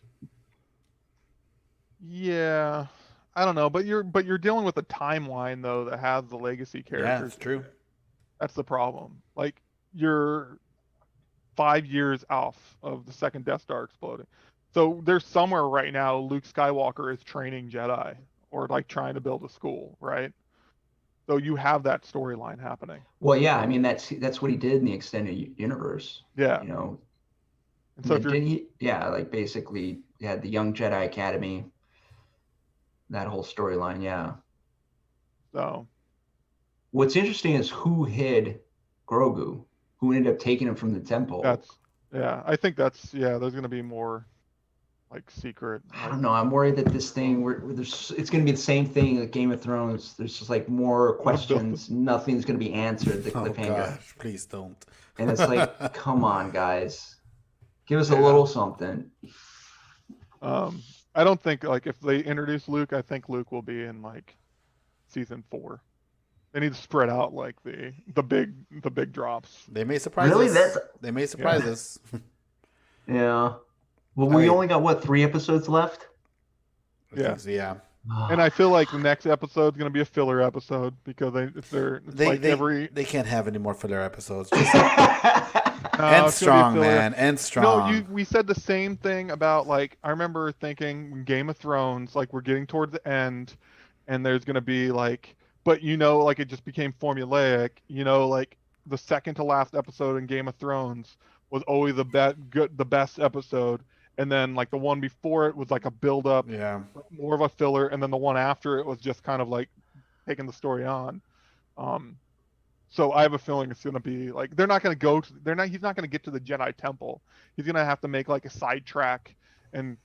Yeah, I don't know, but you're dealing with a timeline though that has the legacy characters. Yeah, it's true. That's the problem. Like you're 5 years off of the second Death Star exploding. So there's somewhere right now Luke Skywalker is training Jedi or like trying to build a school, right? So you have that storyline happening. Well, yeah, I mean that's what he did in the extended universe. Yeah. You know. And so like basically you had the Young Jedi Academy, that whole storyline, yeah. So what's interesting is who hid Grogu, who ended up taking him from the temple. I think there's going to be more. like secret. I don't know. I'm worried that this thing, it's going to be the same thing like Game of Thrones. There's just like more questions. Nothing's going to be answered. The Oh cliffhanger. gosh, please don't. And it's like, come on, guys, give us a Yeah. little something. I don't think like if they introduce Luke, I think Luke will be in like season 4. They need to spread out like the big drops. They may surprise Really? us. They may surprise us. Yeah. Well, I we mean- only got what, 3 episodes left? I think so, yeah. And I feel like the next episode's gonna be a filler episode because They can't have any more filler episodes. Just No, end it's gonna be a strong, filler. man. End strong. No, we said the same thing about like I remember thinking Game of Thrones, like we're getting towards the end, and there's gonna be like, but like it just became formulaic. Like the second to last episode in Game of Thrones was always the best episode, and then like the one before it was like a build up, Yeah. more of a filler, and then the one after it was just kind of like taking the story on. So I have a feeling it's gonna be like he's not gonna get to the Jedi Temple. He's gonna have to make like a sidetrack and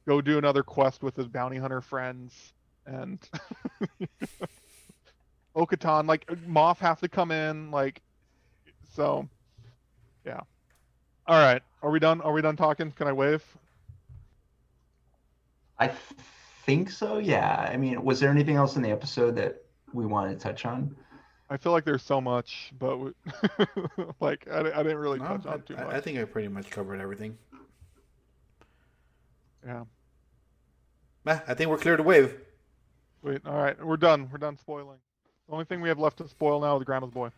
go do another quest with his bounty hunter friends and Okatan, like Moff has to come in, like so yeah. All right. Are we done? Are we done talking? Can I wave? I think so, yeah. I mean, was there anything else in the episode that we wanted to touch on? I feel like there's so much, but like I didn't really No, touch on too much. I think I pretty much covered everything. Yeah. I think we're clear to wave. Wait. All right. We're done. We're done spoiling. The only thing we have left to spoil now is Grandma's Boy.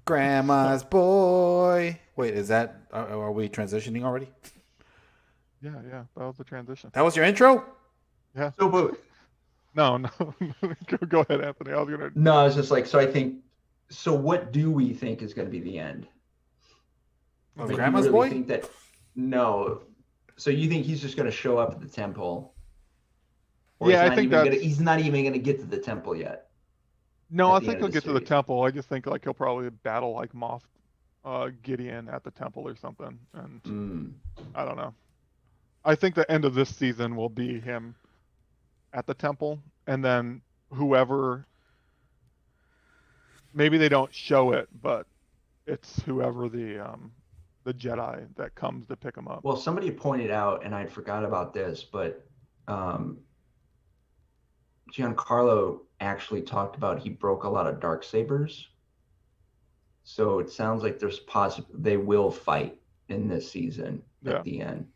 Grandma's boy. Wait, is that? Are we transitioning already? Yeah. That was the transition. That was your intro? Yeah. So, but No. Go ahead, Anthony. I was gonna. no, I was just like, so what do we think is going to be the end? Of Like, Grandma's you really boy? think that? No. So you think he's just going to show up at the temple? Or Yeah, I think he's not even going to get to the temple yet. No, at I the think end he'll of the get to the series. temple. I just think like he'll probably battle like Moff Gideon at the temple or something, and I don't know. I think the end of this season will be him at the temple, and then whoever. Maybe they don't show it, but it's whoever the Jedi that comes to pick him up. Well, somebody pointed out, and I forgot about this, but Giancarlo actually talked about he broke a lot of dark sabers. So it sounds like they will fight in this season at the end.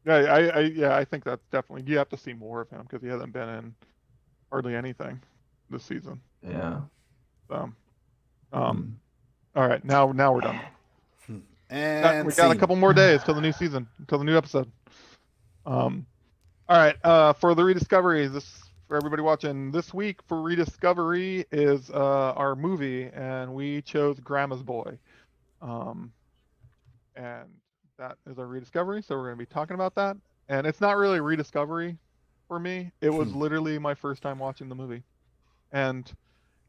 Yeah, I think that's definitely. You have to see more of him because he hasn't been in hardly anything this season. Yeah. So, all right, now we're done. And We got a couple more days till the new season, till the new episode. All right, for the rediscoveries, for everybody watching this week for rediscovery is our movie, and we chose Grandma's Boy, and that is our rediscovery. So we're gonna be talking about that, and it's not really a rediscovery for me. It was literally my first time watching the movie, and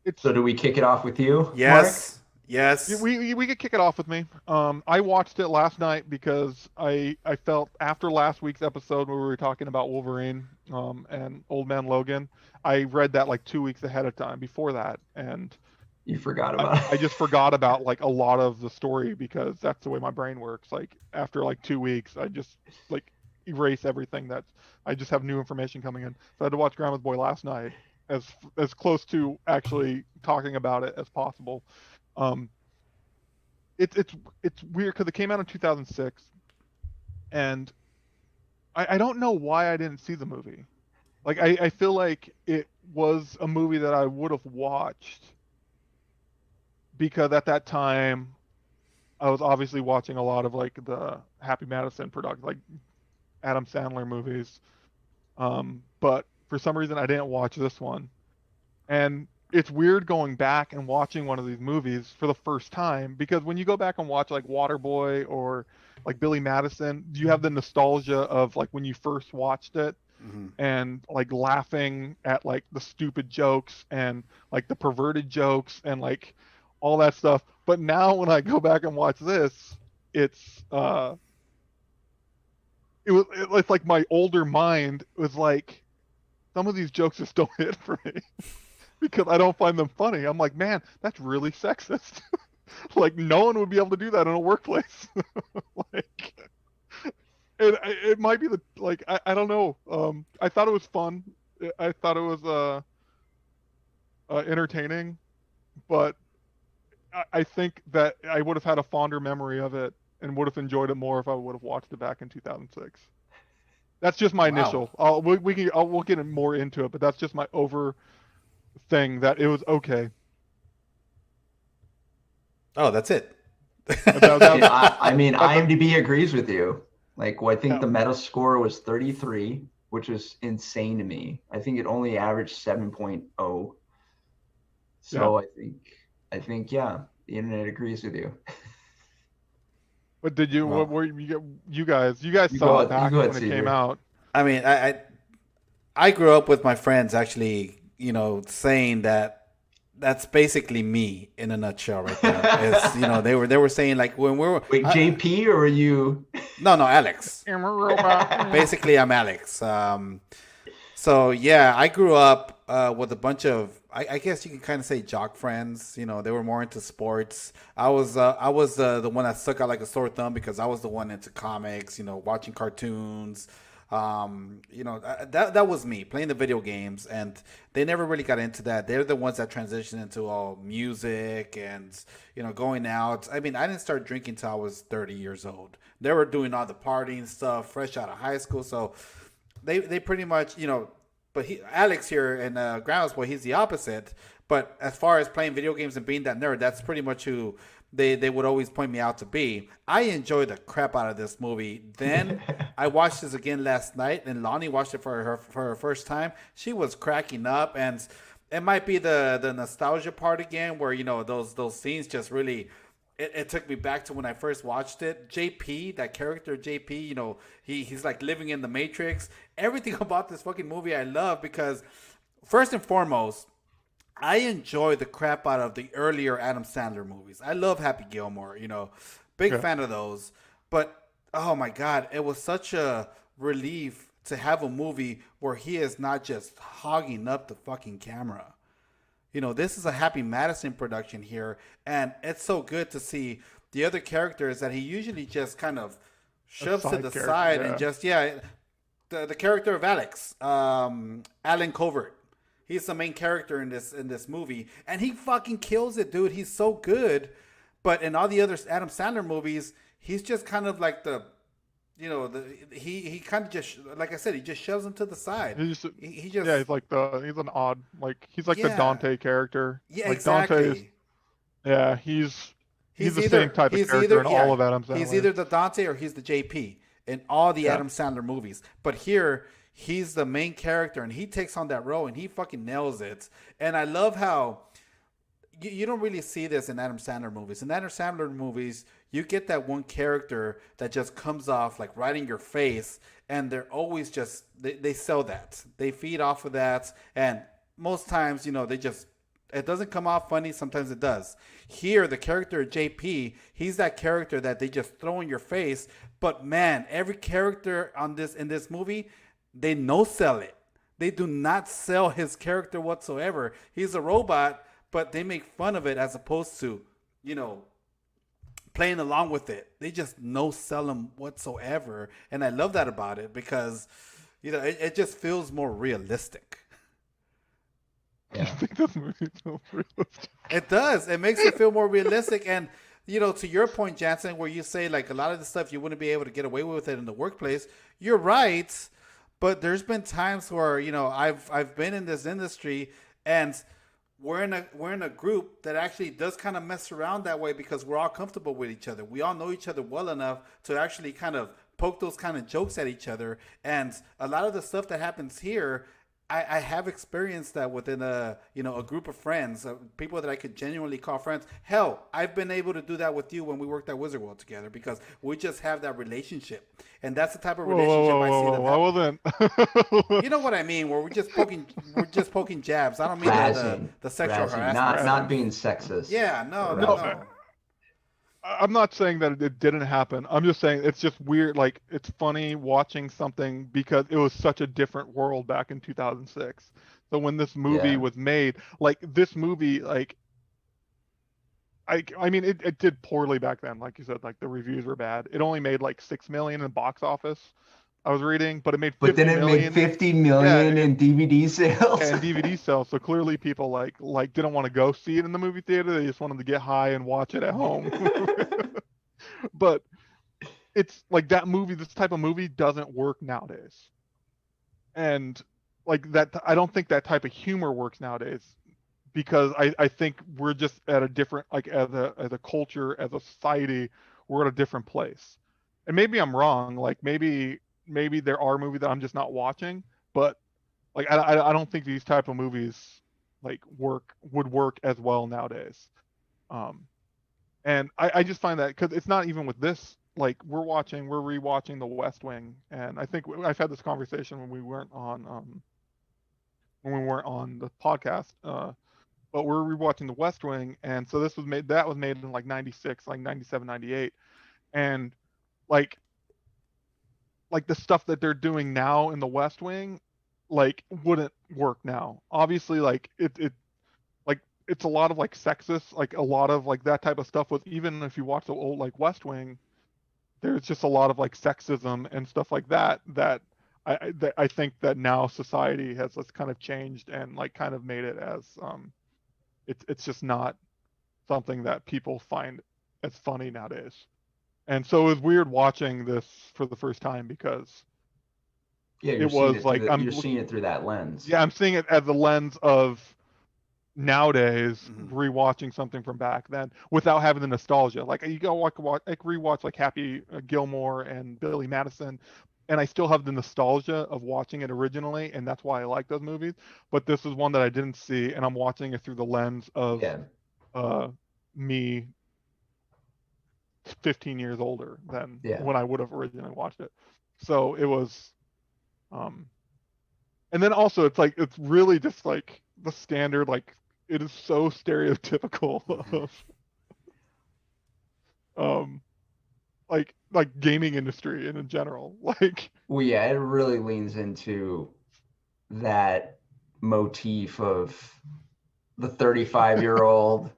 it's. So do we kick it off with you? yes. Mark? Yes. We could kick it off with me. I watched it last night because I felt after last week's episode where we were talking about Wolverine and Old Man Logan, I read that like 2 weeks ahead of time before that, and You forgot about it. I just forgot about like a lot of the story because that's the way my brain works. Like after like 2 weeks, I just like erase everything I just have new information coming in. So I had to watch Grandma's Boy last night as close to actually talking about it as possible. It's weird because it came out in 2006, and I don't know why I didn't see the movie. Like I feel like it was a movie that I would have watched because at that time I was obviously watching a lot of like the Happy Madison production, like Adam Sandler movies. But for some reason I didn't watch this one, and it's weird going back and watching one of these movies for the first time because when you go back and watch like Waterboy or like Billy Madison, you have the nostalgia of like when you first watched it and like laughing at like the stupid jokes and like the perverted jokes and like all that stuff. But now when I go back and watch this, it's it's like my older mind was like, some of these jokes just don't hit for me because I don't find them funny. I'm like, man, that's really sexist. Like no one would be able to do that in a workplace. Like it might be the like I don't know. I thought it was fun. I thought it was entertaining, but I think that I would have had a fonder memory of it and would have enjoyed it more if I would have watched it back in 2006. That's just my Wow. initial. We'll get more into it, but that's just my over thing that it was okay. Oh, that's it. I mean, that's a- IMDb agrees with you. Like, well, I think yeah. the metascore was 33, which was insane to me. I think it only averaged 7.0. So I think, yeah, the internet agrees with you. But did you? What Well, were you guys? You guys You saw go, it you back go ahead, when it came Cedar. out. I mean, I grew up with my friends actually, saying that that's basically me in a nutshell right there. Is they were saying like when we were Wait, JP or were you? no, Alex. I'm a robot. Basically, I'm Alex. So yeah, I grew up with a bunch of I guess you can kind of say jock friends. They were more into sports. I was the one that stuck out like a sore thumb because I was the one into comics. Watching cartoons. That was me playing the video games, and they never really got into that. They're the ones that transitioned into all music and going out. I mean, I didn't start drinking till I was 30 years old. They were doing all the partying stuff fresh out of high school, so they pretty much but Alex here and Grounds Boy, he's the opposite. But as far as playing video games and being that nerd, that's pretty much who they would always point me out to be. I enjoyed the crap out of this movie. Then I watched this again last night, and Lonnie watched it for her first time. She was cracking up, and it might be the nostalgia part again, where those scenes just really. It took me back to when I first watched it. JP, that character JP, he's like living in the Matrix. Everything about this fucking movie I love because, first and foremost, I enjoy the crap out of the earlier Adam Sandler movies. I love Happy Gilmore, big Yeah. fan of those. But oh my god, it was such a relief to have a movie where he is not just hogging up the fucking camera. This is a Happy Madison production here, and it's so good to see the other characters that he usually just kind of shoves to the character, side yeah. and just the character of Alex, Alan Covert. He's the main character in this movie, and he fucking kills it, dude. He's so good. But in all the other Adam Sandler movies, he's just kind of like he kind of just like I said, he just shoves him to the side. He just Yeah, he's an odd he's like the Yeah. Dante character. Yeah, Like exactly. Dante is yeah, he's the either same type of he's character either in all of Adam Sandler. he's either the Dante or he's the JP in all the Yeah. Adam Sandler movies. But here he's the main character and he takes on that role and he fucking nails it. And I love how you don't really see this in Adam Sandler movies. In Adam Sandler movies, you get that one character that just comes off like right in your face, and they're always just they sell that. They feed off of that, and most times, they just it doesn't come off funny. Sometimes it does. Here, the character JP, he's that character that they just throw in your face. But man, every character in this movie, they no sell it. They do not sell his character whatsoever. He's a robot, but they make fun of it as opposed to, playing along with it. They just no sell him whatsoever. And I love that about it because, it just feels more realistic. I think this movie feels realistic. It does. It makes it feel more realistic. And, to your point, Jansen, where you say like a lot of the stuff you wouldn't be able to get away with it in the workplace, you're right. But there's been times where, I've been in this industry and we're in a group that actually does kind of mess around that way because we're all comfortable with each other. We all know each other well enough to actually kind of poke those kind of jokes at each other. And a lot of the stuff that happens here, I have experienced that within a group of friends, people that I could genuinely call friends. Hell, I've been able to do that with you when we worked at Wizard World together because we just have that relationship, and that's the type of relationship I see them I have. wasn't. You know what I mean? Where we're just poking jabs. I don't mean the sexual Razzing, harassment. not being sexist. Yeah, no. I'm not saying that it didn't happen. I'm just saying it's just weird. Like it's funny watching something because it was such a different world back in 2006. So when this movie Yeah. was made, like this movie, like I mean it did poorly back then. Like you said, like the reviews were bad. It only made like 6 million in the box office. I was reading, but it made But then 50 it made million. 50 Yeah, million in DVD sales. and DVD sales. So clearly people like didn't want to go see it in the movie theater. They just wanted to get high and watch it at home. But it's like that movie, this type of movie doesn't work nowadays. And like that, I don't think that type of humor works nowadays because I think we're just at a different, like as a culture, as a society, we're at a different place. And maybe I'm wrong. Like maybe there are movies that I'm just not watching, but like I don't think these type of movies like would work as well nowadays. Um, and I just find that because it's not even with this. Like we're rewatching The West Wing, and I think I've had this conversation when we weren't on the podcast. But we're rewatching The West Wing, and so that was made in like '96, like '97, '98, and like the stuff that they're doing now in The West Wing, like wouldn't work now. Obviously, like like it's a lot of like sexist, like a lot of like that type of stuff. With even if you watch the old like West Wing, there's just a lot of like sexism and stuff like that that I think that now society has just kind of changed and like kind of made it as it's just not something that people find as funny nowadays. And so it was weird watching this for the first time because Yeah, it was like you're seeing it through that lens. I'm seeing it as the lens of nowadays Mhm. rewatching something from back then without having the nostalgia. Like you go like rewatch like Happy Gilmore and Billy Madison, and I still have the nostalgia of watching it originally, and that's why I like those movies. But this is one that I didn't see, and I'm watching it through the lens of Yeah. uh me 15 years older than Yeah. when I would have originally watched it. So it was um and then also it's like it's really just like the standard, like it is so stereotypical of um like gaming industry and in general. Like Well, yeah, it really leans into that motif of the 35-year-old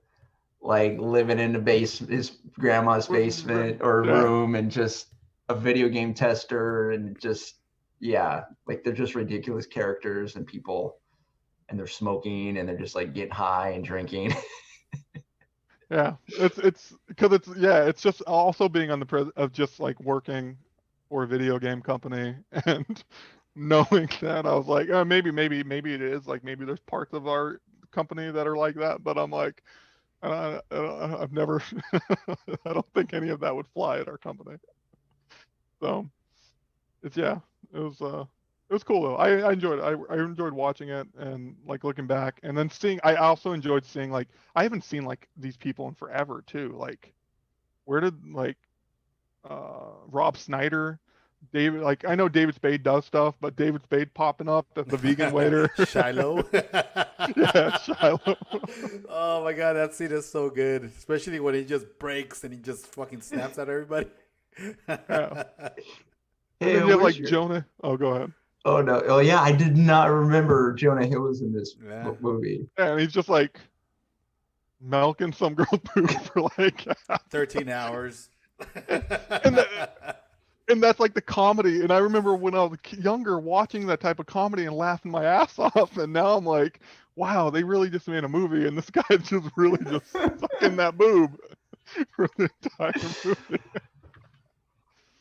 like living in his grandma's basement or yeah, room and just a video game tester and just yeah, like they're just ridiculous characters and people and they're smoking and they're just like getting high and drinking. yeah, it's because it's just also being on the of just like working for a video game company and knowing that I was like, maybe it is like maybe there's parts of our company that are like that, but I'm like I've never I don't think any of that would fly at our company. So it's it was cool though. I enjoyed it. I enjoyed watching it and like looking back and then seeing. I also enjoyed seeing like I haven't seen like these people in forever too. Like where did like Rob Snyder, David, like I know David Spade does stuff, but David Spade popping up as the vegan waiter. Shiloh. Yeah, Shiloh. Oh my god, that scene is so good, especially when he just breaks and he just fucking snaps at everybody. Yeah. And Hey, then you have where's like your... Jonah. Oh, go ahead. Oh no! Oh yeah, I did not remember Jonah Hill was in this Yeah. movie. And he's just like milking some girl's poop for like 13 hours. and the, and that's like the comedy. And I remember when I was younger watching that type of comedy and laughing my ass off. And now I'm like, wow, they really just made a movie, and this guy's just really just sucking that boob for the entire movie.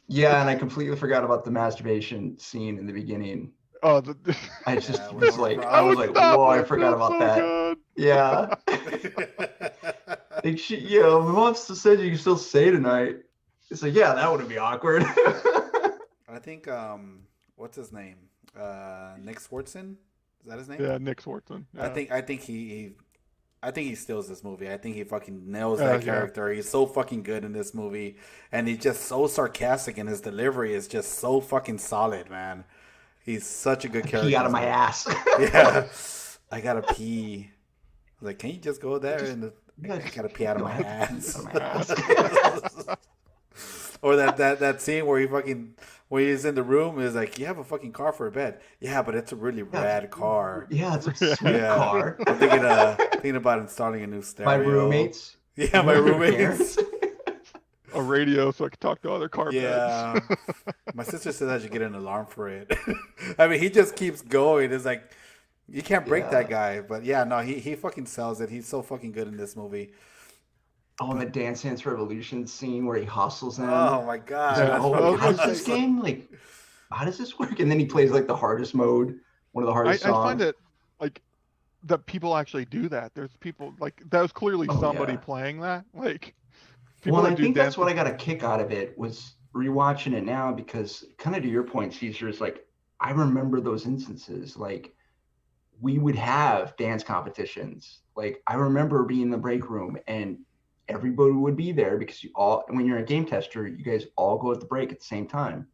Yeah, and I completely forgot about the masturbation scene in the beginning. Oh, I just Yeah, was like, I I was like, whoa, I It forgot feels about so that. good. Yeah. Like she, yeah, my mom still said you can still say tonight. It's like, yeah, that wouldn't be awkward. I think what's his name? Nick Swartzen? Is that his name? Yeah, Nick Swartzen. Yeah. I think he steals this movie. I think he fucking nails Yeah, that character. He's so fucking good in this movie, and he's just so sarcastic, and his delivery is just so fucking solid, man. He's such a good character. Pee out of my ass. Yeah, I gotta pee. I was like, can you just go there? And Yeah, I gotta pee out of my ass. Out of my ass. Or that scene where when he's in the room is like, you have a fucking car for a bed. Yeah, but it's a really rad car. Yeah, it's a sweet car. I'm thinking about installing a new stereo. My roommates. Yeah, my roommates. A radio so I could talk to other car beds. My sister says I should get an alarm for it. I mean, he just keeps going. It's like, you can't break that guy. But yeah, no, he fucking sells it. He's so fucking good in this movie. Oh, the Dance Dance Revolution scene where he hustles in. Oh my god! How does this game how does this work? And then he plays like the hardest mode, one of the hardest songs. I find it like that people actually do that. There's people like that was clearly somebody playing that. Like, well, I think that's what I got a kick out of it was rewatching it now because kind of to your point, Caesar, is like I remember those instances. Like we would have dance competitions. Like I remember being in the break room and everybody would be there because when you're a game tester, you guys all go at the break at the same time.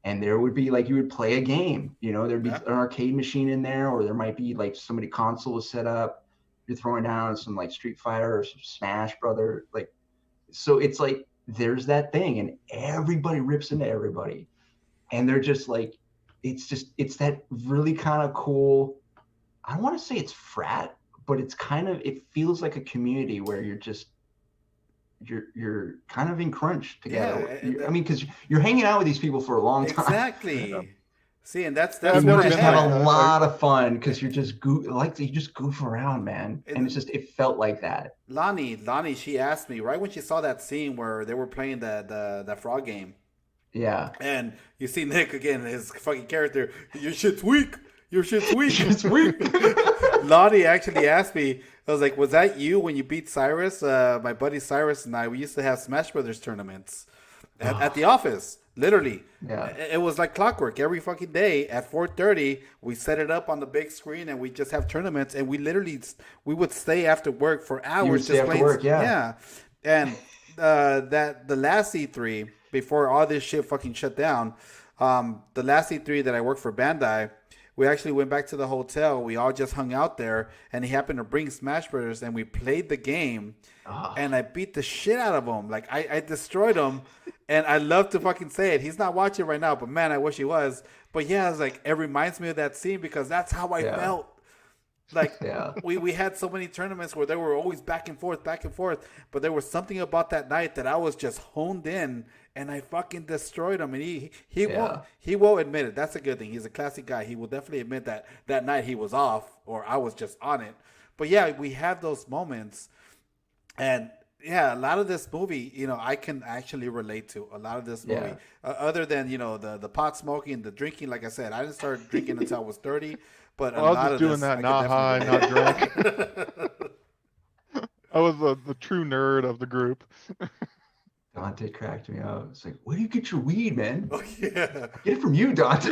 And there would be like, you would play a game, there'd be an arcade machine in there, or there might be like somebody console was set up. You're throwing down some like Street Fighter or some Smash Brother. Like, so it's like, there's that thing and everybody rips into everybody. And they're just like, it's that really kind of cool. I don't want to say it's frat, but it feels like a community where you're kind of in crunch together. Yeah, I mean, because you're hanging out with these people for a long time. Exactly. Yeah. See, and that's you just have a lot of fun because you're just you just goof around, man. And it felt like that. Lonnie, she asked me right when she saw that scene where they were playing the frog game. Yeah. And you see Nick again, his fucking character. Your shit's weak. Your shit's weak. It's weak. Lonnie actually asked me, I was like, was that you when you beat Cyrus? My buddy Cyrus and I, we used to have Smash Brothers tournaments at the office, literally. Yeah. It was like clockwork. Every fucking day at 4:30, we set it up on the big screen and we just have tournaments. And we would stay after work for hours just playing. Work, yeah. And the last E3, before all this shit fucking shut down, the last E3 that I worked for Bandai, we actually went back to the hotel. We all just hung out there, and he happened to bring Smash Brothers, and we played the game, and I beat the shit out of him. Like, I destroyed him, and I love to fucking say it. He's not watching right now, but man, I wish he was. But yeah, it's like, it reminds me of that scene because that's how I felt. Like, we had so many tournaments where they were always back and forth, but there was something about that night that I was just honed in, and I fucking destroyed him. And he won't admit it. That's a good thing. He's a classy guy. He will definitely admit that night he was off or I was just on it. But yeah, we have those moments. And yeah, a lot of this movie, I can actually relate to a lot of this movie. Other than, the pot smoking, the drinking. Like I said, I didn't start drinking until I was 30. But I was just doing that, not high, not drunk. I was the true nerd of the group. Dante cracked me up. It's like, where do you get your weed, man? Oh, yeah. Get it from you, Dante.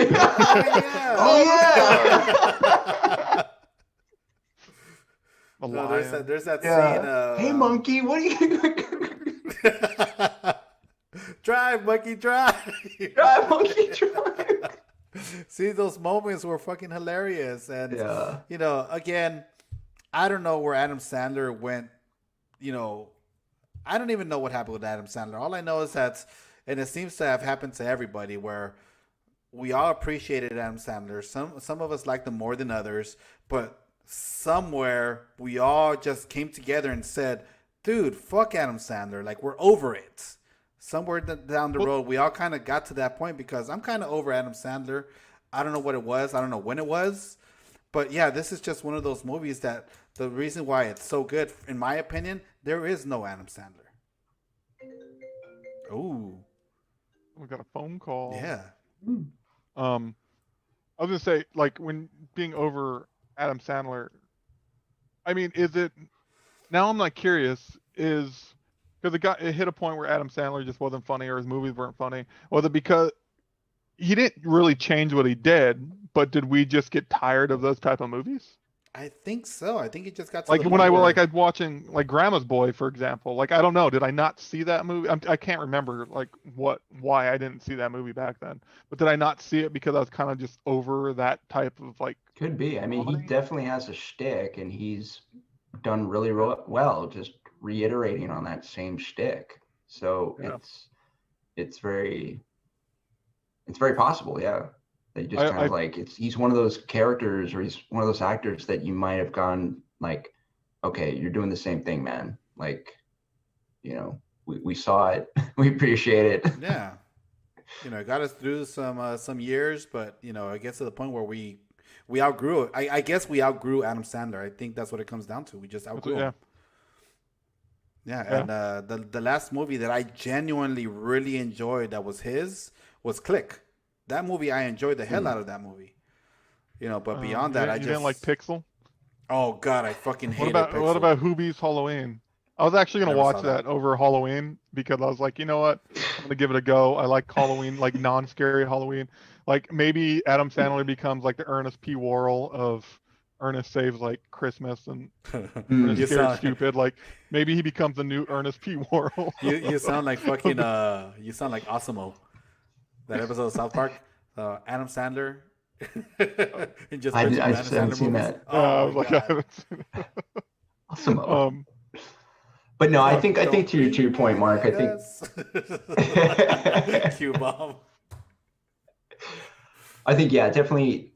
There's that scene. Hey, monkey, what are you... Drive, monkey, drive. Drive, monkey, drive. See, those moments were fucking hilarious. And, again, I don't know where Adam Sandler went, I don't even know what happened with Adam Sandler. All I know is that, and it seems to have happened to everybody, where we all appreciated Adam Sandler. Some of us liked him more than others, but somewhere we all just came together and said, dude, fuck Adam Sandler. Like, we're over it. Somewhere down the road, we all kind of got to that point because I'm kind of over Adam Sandler. I don't know what it was. I don't know when it was. But yeah, this is just one of those movies that the reason why it's so good, in my opinion, there is no Adam Sandler. Ooh. We got a phone call. Yeah. I was going to say, like, when being over Adam Sandler, I mean, is it, now I'm like curious, because it hit a point where Adam Sandler just wasn't funny or his movies weren't funny. Was it because he didn't really change what he did, but did we just get tired of those type of movies? I think so. I think he just got to like when I was watching like Grandma's Boy, for example. Like, I don't know, did I not see that movie? I can't remember like why I didn't see that movie back then. But did I not see it because I was kind of just over that type of like? Could be. I mean, he definitely has a shtick, and he's done really well, just reiterating on that same shtick. So Yeah. it's very possible, yeah. That you just kind I of like he's one of those characters, or he's one of those actors that you might have gone like, okay, you're doing the same thing, man. Like, you know, we saw it, we appreciate it. Yeah, it got us through some years, but it gets to the point where we outgrew it. I guess we outgrew Adam Sandler. I think that's what it comes down to. We just outgrew him. Yeah, Yeah. and the last movie that I genuinely really enjoyed that was his was Click. That movie, I enjoyed the hell out of that movie. But beyond that, I you just didn't like Pixel. Oh God, I fucking hated What Pixel. about Hoobie's Halloween? I was actually gonna Never watch saw that over Halloween because I was like, you know what, I'm gonna give it a go. I like Halloween, like non-scary Halloween. Like maybe Adam Sandler becomes like the Ernest P. Worrell of Ernest Saves like Christmas and Ernest You Scared sound Stupid. Like maybe he becomes the new Ernest P. Worrell. you sound like fucking you sound like Osimo. That episode of South Park, Adam Sandler. He just I mentioned Adam just haven't Sandler seen movies. that. Yeah, I Oh was my like, God. Awesome. But no, I think to your point, Mark, I think Q bomb. I think, yeah, definitely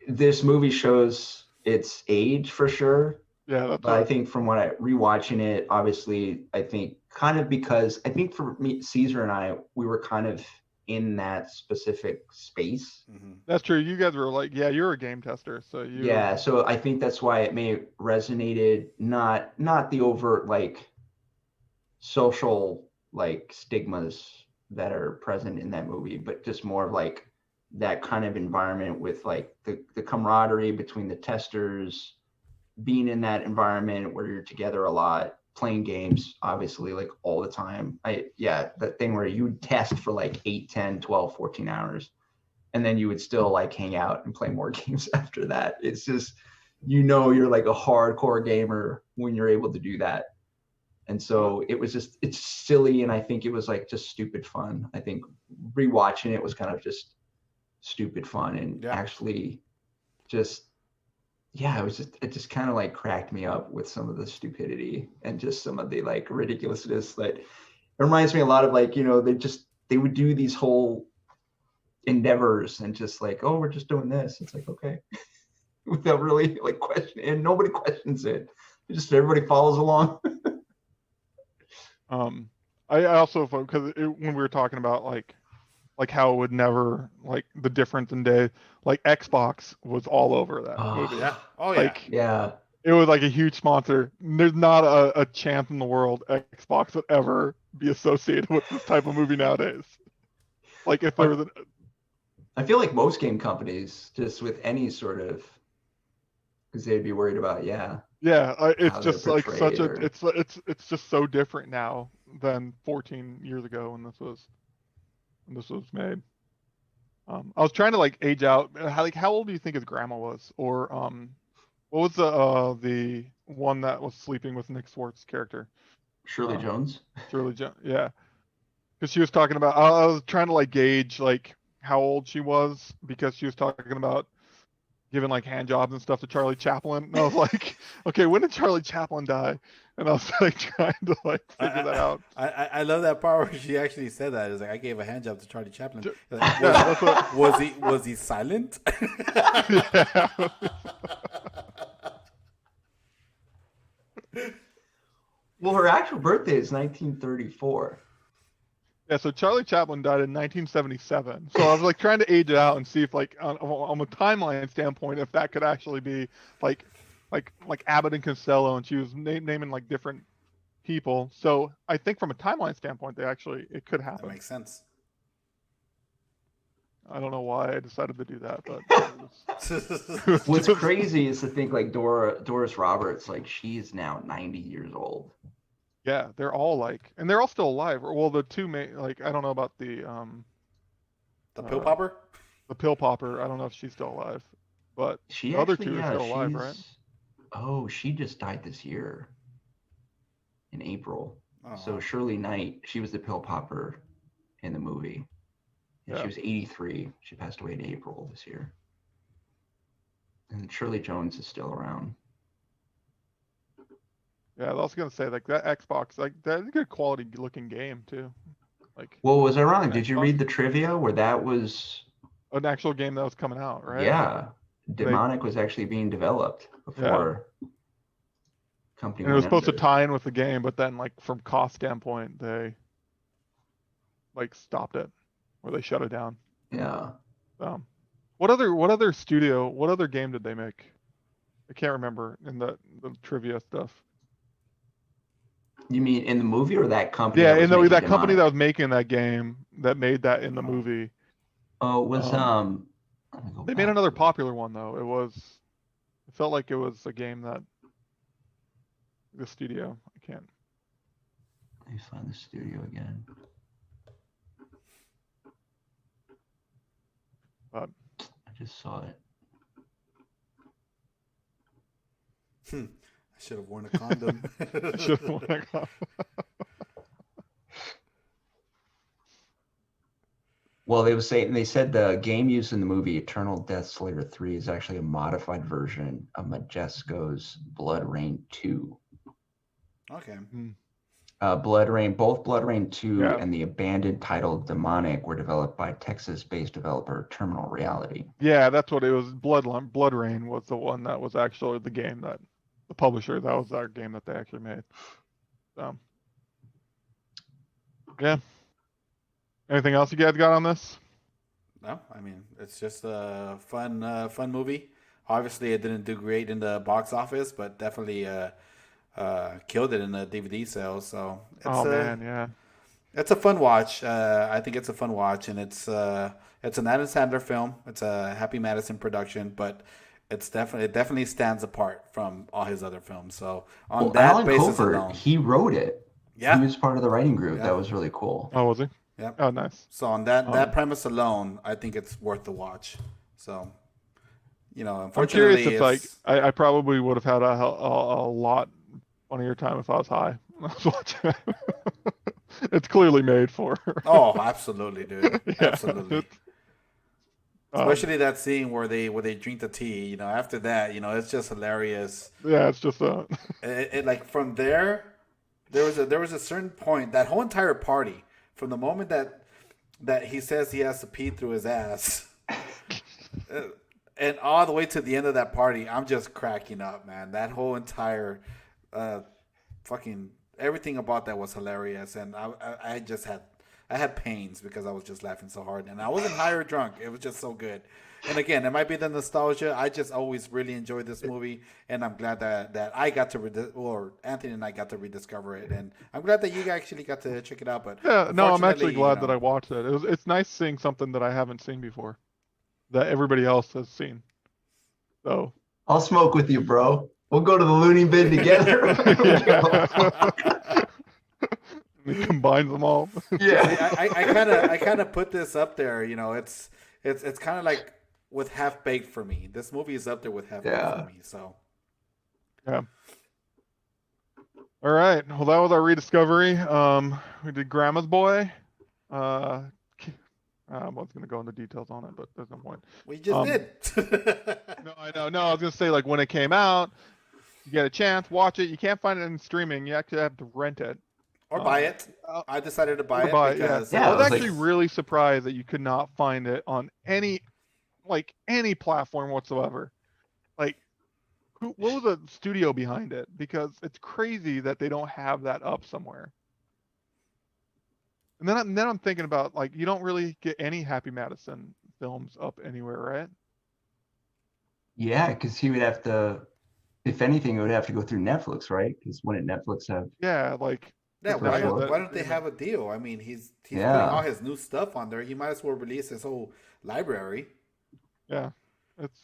this movie shows its age for sure. Yeah, that's But I think from what I rewatching it, obviously, I think kind of because I think for me, Caesar and I, we were kind of in that specific space. That's true. You guys were like, yeah, you're a game tester, so you. Yeah, so I think that's why it may have resonated, not the overt like social like stigmas that are present in that movie, but just more of like that kind of environment with like the camaraderie between the testers, being in that environment where you're together a lot, playing games obviously like all the time. That thing where you would test for like 8, 10, 12, 14 hours and then you would still like hang out and play more games after that. It's just, you're like a hardcore gamer when you're able to do that. And so it's silly. And I think it was like just stupid fun. I think rewatching it was kind of just stupid fun and actually just, it just kind of like cracked me up with some of the stupidity and just some of the like ridiculousness that it reminds me a lot of like, they would do these whole endeavors and just like, oh, we're just doing this. It's like, okay, without really like questioning, and nobody questions it. Just everybody follows along. I also, because when we were talking about like how it would never, like the difference in day, like Xbox was all over that movie. Yeah. Oh yeah. Like, yeah. It was like a huge sponsor. There's not a chance in the world Xbox would ever be associated with this type of movie nowadays. Like if there was I feel like most game companies, just with any sort of, because they'd be worried about, it's just like such a, it's just so different now than 14 years ago when this was made. I was trying to like age out how old do you think his grandma was, or what was the one that was sleeping with Nick Swartz's character? Shirley Jones. Shirley Jones, yeah, because she was talking about. I was trying to like gauge like how old she was because she was talking about giving like hand jobs and stuff to Charlie Chaplin, and I was like, okay, when did Charlie Chaplin die? And I was like trying to like figure that out. I love that part where she actually said that. It's like, I gave a hand job to Charlie Chaplin. Like, was he silent? Yeah. Well, her actual birthday is 1934. Yeah, so Charlie Chaplin died in 1977. So I was like trying to age it out and see if like on a timeline standpoint, if that could actually be like Abbott and Costello, and she was naming like different people. So I think from a timeline standpoint, it could happen. That makes sense. I don't know why I decided to do that, but What's crazy is to think like Doris Roberts, like she's now 90 years old. Yeah, they're all like, and they're all still alive. Well, the two main, like, I don't know about the pill popper. The pill popper. I don't know if she's still alive, but the other two are still alive, right? Oh, she just died this year in April. Oh. So Shirley Knight, she was the pill popper in the movie. And she was 83. She passed away in April this year. And Shirley Jones is still around. Yeah, I was gonna say like that Xbox, like that's a good quality looking game too. Like Well, was I wrong? Did you Xbox, read the trivia where that was? an actual game that was coming out, right? Yeah, And they, Demonic was actually being developed yeah, before company and it was went supposed to under. tie in with the game, but then like from cost standpoint, they like stopped it or they shut it down. Yeah. What other game did they make? I can't remember in the trivia stuff. You mean in the movie or that company Yeah, that and was making that company that Demonic? was making that game that made that in the movie. Oh, it was Um, let me go they made back another to it. popular one though. It felt like it was a game that the studio. I can't. Let me find the studio again. But I just saw it. I should have worn a condom. I should have won that cup. Well, they said the game used in the movie Eternal Death Slayer 3 is actually a modified version of Majesco's Blood Rain 2. Okay. Both Blood Rain 2 Yeah. and the abandoned title Demonic were developed by Texas-based developer Terminal Reality. Yeah, that's what it was. Blood Rain was the one that was actually the game that the publisher. That was our game that they actually made. Yeah. Anything else you guys got on this? No, I mean it's just a fun movie. Obviously, it didn't do great in the box office, but definitely killed it in the DVD sales. So Oh man, yeah. it's a fun watch. I think it's a fun watch, and it's an Adam Sandler film. It's a Happy Madison production, but it definitely stands apart from all his other films. So on that Alan basis Covert, alone, he wrote it. yeah, He was part of the writing group. yeah, That was really cool. Oh, was he? yeah. Oh, nice. So on that premise alone, I think it's worth the watch. So I'm curious unfortunately, if like I probably would have had a lot funnier time if I was high when I was watching it. It's clearly made for. oh, absolutely, dude, Yeah. absolutely. It's, Especially that scene where they drink the tea. After that, it's just hilarious. yeah, it's just It like from there was a certain point, that whole entire party, from the moment that he says he has to pee through his ass, and all the way to the end of that party, I'm just cracking up, man. That whole entire fucking everything about that was hilarious, and I had pains because I was just laughing so hard, and I wasn't high or drunk. It was just so good. And again, it might be the nostalgia. I just always really enjoyed this movie, and I'm glad that I got to or Anthony and I got to rediscover it, and I'm glad that you actually got to check it out. But yeah. No, I'm actually unfortunately, glad that I watched it. It's nice seeing something that I haven't seen before, that everybody else has seen. So I'll smoke with you, bro. We'll go to the loony bin together. He combines them all. Yeah. I kind of put this up there. It's kind of like with Half Baked for me. This movie is up there with Half Baked for me. So yeah. All right. Well, that was our rediscovery. We did Grandma's Boy. I was gonna go into details on it, but there's no point. we just did. No, I know. No, I was gonna say like when it came out, you get a chance, watch it. You can't find it in streaming. You actually have to rent it. Or buy it. I decided to buy it because I was it was actually like- really surprised that you could not find it on any platform whatsoever. Like, what was the studio behind it? Because it's crazy that they don't have that up somewhere. And then I'm thinking about like you don't really get any Happy Madison films up anywhere, right? Yeah, because he would have to, if anything, it would have to go through Netflix, right? Because wouldn't Netflix have? Yeah, like yeah. Why Don't they have a deal? I mean, he's putting all his new stuff on there. He might as well release his whole library. Yeah, it's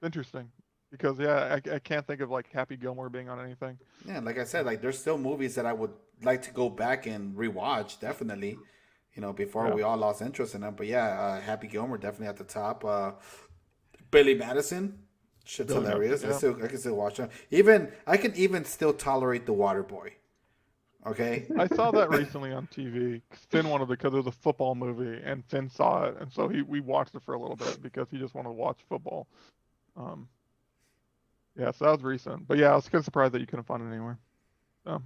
interesting because I can't think of like Happy Gilmore being on anything. Yeah, like I said, like there's still movies that I would like to go back and rewatch. Definitely, before we all lost interest in them. But yeah, Happy Gilmore definitely at the top. Billy Madison, shit's hilarious. Yeah. I can still watch them. I can even still tolerate The Waterboy. Okay. I saw that recently on TV. Finn wanted because it was a football movie, and Finn saw it, and so we watched it for a little bit because he just wanted to watch football. Yeah, so that was recent. But yeah, I was kind of surprised that you couldn't find it anywhere. So.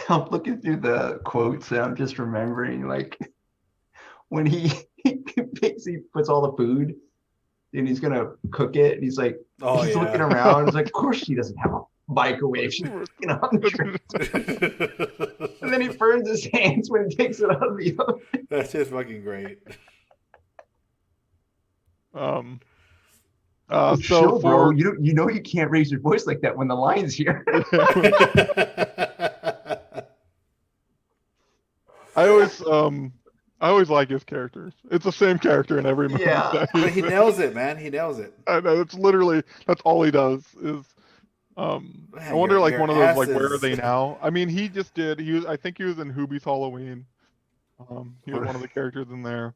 I'm looking through the quotes and I'm just remembering like when he basically puts all the food and he's gonna cook it and he's like he's looking around. He's like, of course she doesn't have a microwave. She's working on the and then he burns his hands when he takes it out of the oven. That's just fucking great. So chill, bro, you know you can't raise your voice like that when the lion's here. I always like his characters. It's the same character in every movie. Yeah, but he nails it, man. He nails it. I know, it's literally that's all he does is. Man, I wonder, like one of those, like, asses. where are they now? I mean, he just did. I think he was in Hoobie's Halloween. He was one of the characters in there.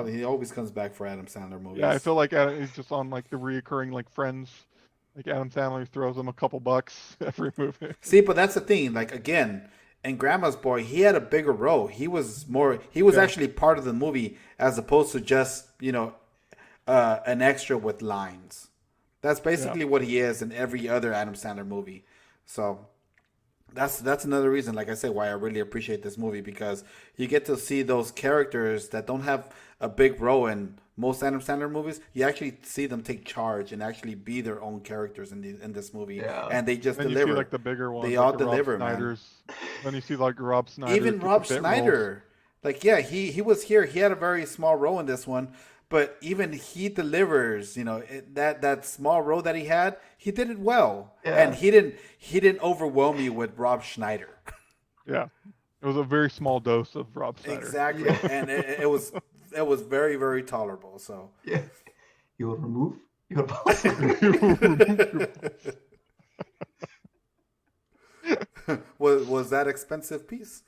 He always comes back for Adam Sandler movies. Yeah, I feel like he's just on like the reoccurring like Friends. Like Adam Sandler throws him a couple bucks every movie. See, but that's the thing. Like again, in Grandma's Boy, he had a bigger role. He was actually part of the movie as opposed to just an extra with lines. That's basically what he is in every other Adam Sandler movie. So that's another reason, like I said, why I really appreciate this movie, because you get to see those characters that don't have a big role in most Adam Sandler movies. You actually see them take charge and actually be their own characters in this movie, and they just then deliver. You see, like the bigger ones. They like all the deliver, Rob man. Then you see like Rob Snyder. Even Rob Schneider, like he was here. He had a very small role in this one. But even he delivers, that small role that he had, he did it well, and he didn't overwhelm you with Rob Schneider. Yeah, it was a very small dose of Rob Schneider. Exactly, and it was very, very tolerable. So you will remove. You will was that expensive piece?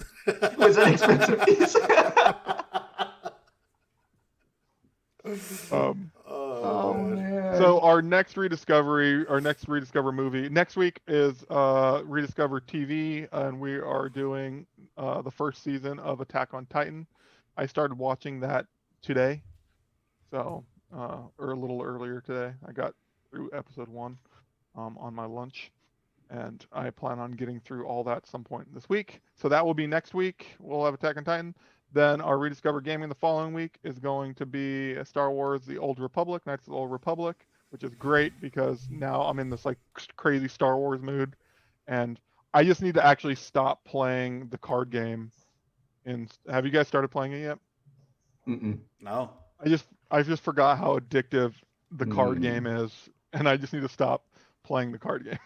Was that expensive piece? Man. So our next Rediscover movie next week is Rediscover TV, and we are doing the first season of Attack on Titan. I started watching that today, so or a little earlier today. I got through episode 1 on my lunch, and I plan on getting through all that some point this week. So that will be next week. We'll have Attack on Titan. Then our Rediscover Gaming the following week is going to be Star Wars: The Old Republic, Knights of the Old Republic, which is great because now I'm in this like crazy Star Wars mood, and I just need to actually stop playing the card game. Have you guys started playing it yet? No. I just forgot how addictive the card game is, and I just need to stop playing the card game.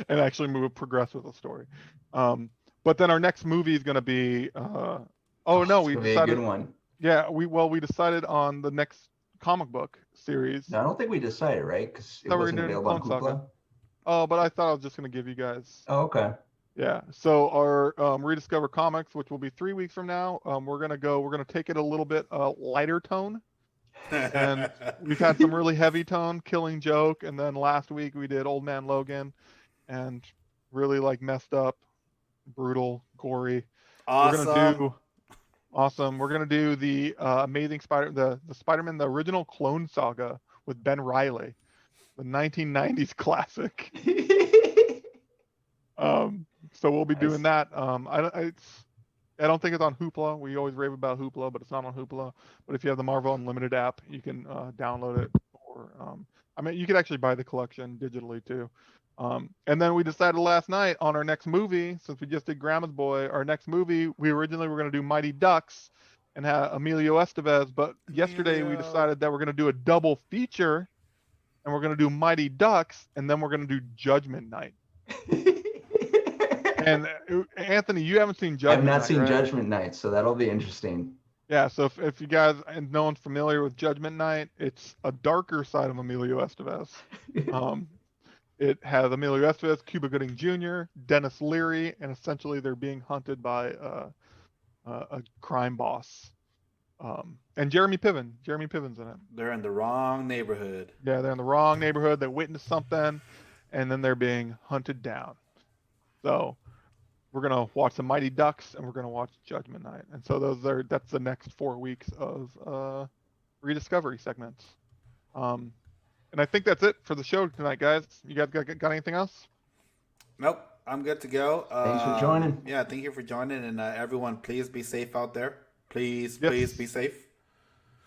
And actually progress with the story. But then our next movie is going to be. We decided. A good one. Yeah, we decided on the next comic book series. No, I don't think we decided, right? Because it wasn't available on Hoopla. Oh, but I thought I was just going to give you guys. Oh, okay. Yeah. So our Rediscover Comics, which will be 3 weeks from now, we're gonna take it a little bit lighter tone. And we've had some really heavy tone, Killing Joke, and then last week we did Old Man Logan, and really like messed up. Brutal, gory. Awesome. We're gonna do the Amazing the Spider-Man, the original Clone Saga with Ben Reilly, the 1990s classic. So we'll be doing that. I don't think it's on Hoopla. We always rave about Hoopla, but it's not on Hoopla. But if you have the Marvel Unlimited app, you can download it. Or you could actually buy the collection digitally too. And then we decided last night on our next movie, since we just did Grandma's Boy, our next movie, we originally were going to do Mighty Ducks and have Emilio Estevez, but yesterday we decided that we're going to do a double feature, and we're going to do Mighty Ducks, and then we're going to do Judgment Night. And Anthony, you haven't seen Judgment Night. I have not seen right? Judgment Night, so that'll be interesting. Yeah, so if you guys, and no one's familiar with Judgment Night, it's a darker side of Emilio Estevez. It has Emilio Estevez, Cuba Gooding Jr., Dennis Leary, and essentially they're being hunted by a crime boss. And Jeremy Piven. Jeremy Piven's in it. They're in the wrong neighborhood. Yeah, they're in the wrong neighborhood. They witnessed something, and then they're being hunted down. So we're gonna watch the Mighty Ducks, and we're gonna watch Judgment Night. And so that's the next 4 weeks of Rediscovery segments. And I think that's it for the show tonight, guys. You guys got anything else? Nope. I'm good to go. Thanks for joining. Yeah, thank you for joining, and everyone, please be safe out there. Please, Yes. please be safe.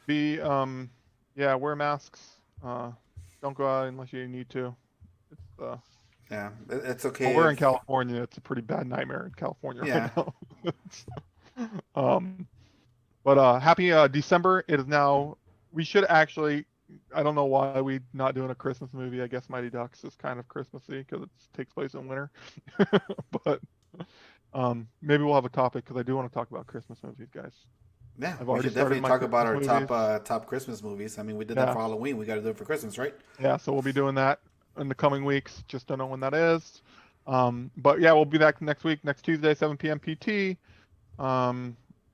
Wear masks. Don't go out unless you need to. It's Yeah, it's okay. well, we're in California. It's a pretty bad nightmare in California Yeah. right now. But happy December. It is now. We should actually. I don't know why we not doing a Christmas movie. I guess Mighty Ducks is kind of Christmassy because it takes place in winter. But maybe we'll have a topic because I do want to talk about Christmas movies, guys. Yeah, I've we already should definitely started my talk about our Christmas top Christmas movies. I mean, we did that for Halloween. We got to do it for Christmas, right? Yeah, so we'll be doing that in the coming weeks. Just don't know when that is. But yeah, we'll be back next week, next Tuesday, 7 p.m. PT.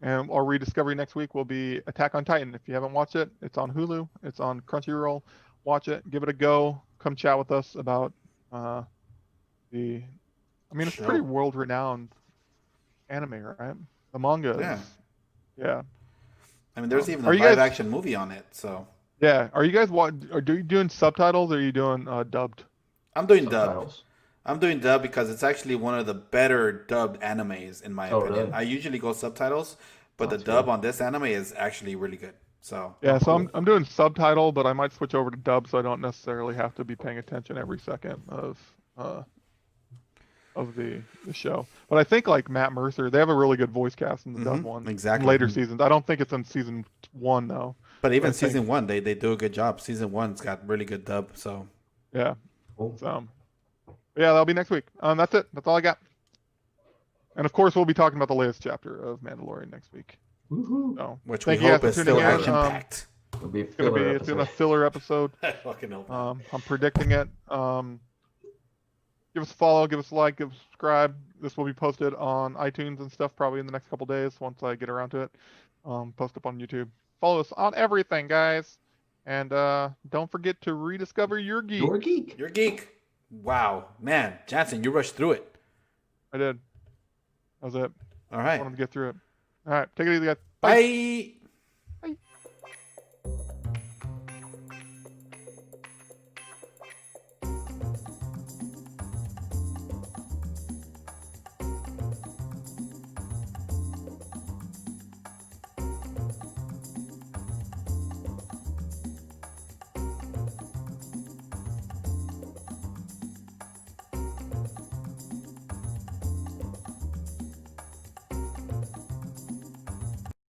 And our rediscovery next week will be Attack on Titan. If you haven't watched it, it's on Hulu. It's on Crunchyroll. Watch it. Give it a go. Come chat with us about it's pretty world-renowned anime, right? The manga is. Yeah. I mean, there's even a live-action movie on it, so. Yeah. Are you guys doing subtitles or are you doing dubbed? I'm doing dubbed. I'm doing dubbed because it's actually one of the better dubbed animes in my opinion. Really? I usually go subtitles, but the dub on this anime is actually really good. So yeah, so I'm doing subtitle, but I might switch over to dub so I don't necessarily have to be paying attention every second of the show. But I think like Matt Mercer, they have a really good voice cast in the dub one. Exactly. In later seasons. I don't think it's in season 1 though. But even season 1, they do a good job. Season 1's got really good dub. So yeah. Cool. So yeah, that'll be next week. That's it. That's all I got. And of course, we'll be talking about the latest chapter of Mandalorian next week. Woohoo! So, which we hope is still action-packed. It'll be it's a filler episode. I fucking hope. I'm predicting it. Give us a follow, give us a like, give us a subscribe. This will be posted on iTunes and stuff probably in the next couple days once I get around to it. Post up on YouTube. Follow us on everything, guys. And don't forget to rediscover your geek. Your geek. Your geek. Wow, man, Jansen, you rushed through it. I did. That was it. All right. I wanted to get through it. All right, take it easy, guys. Bye.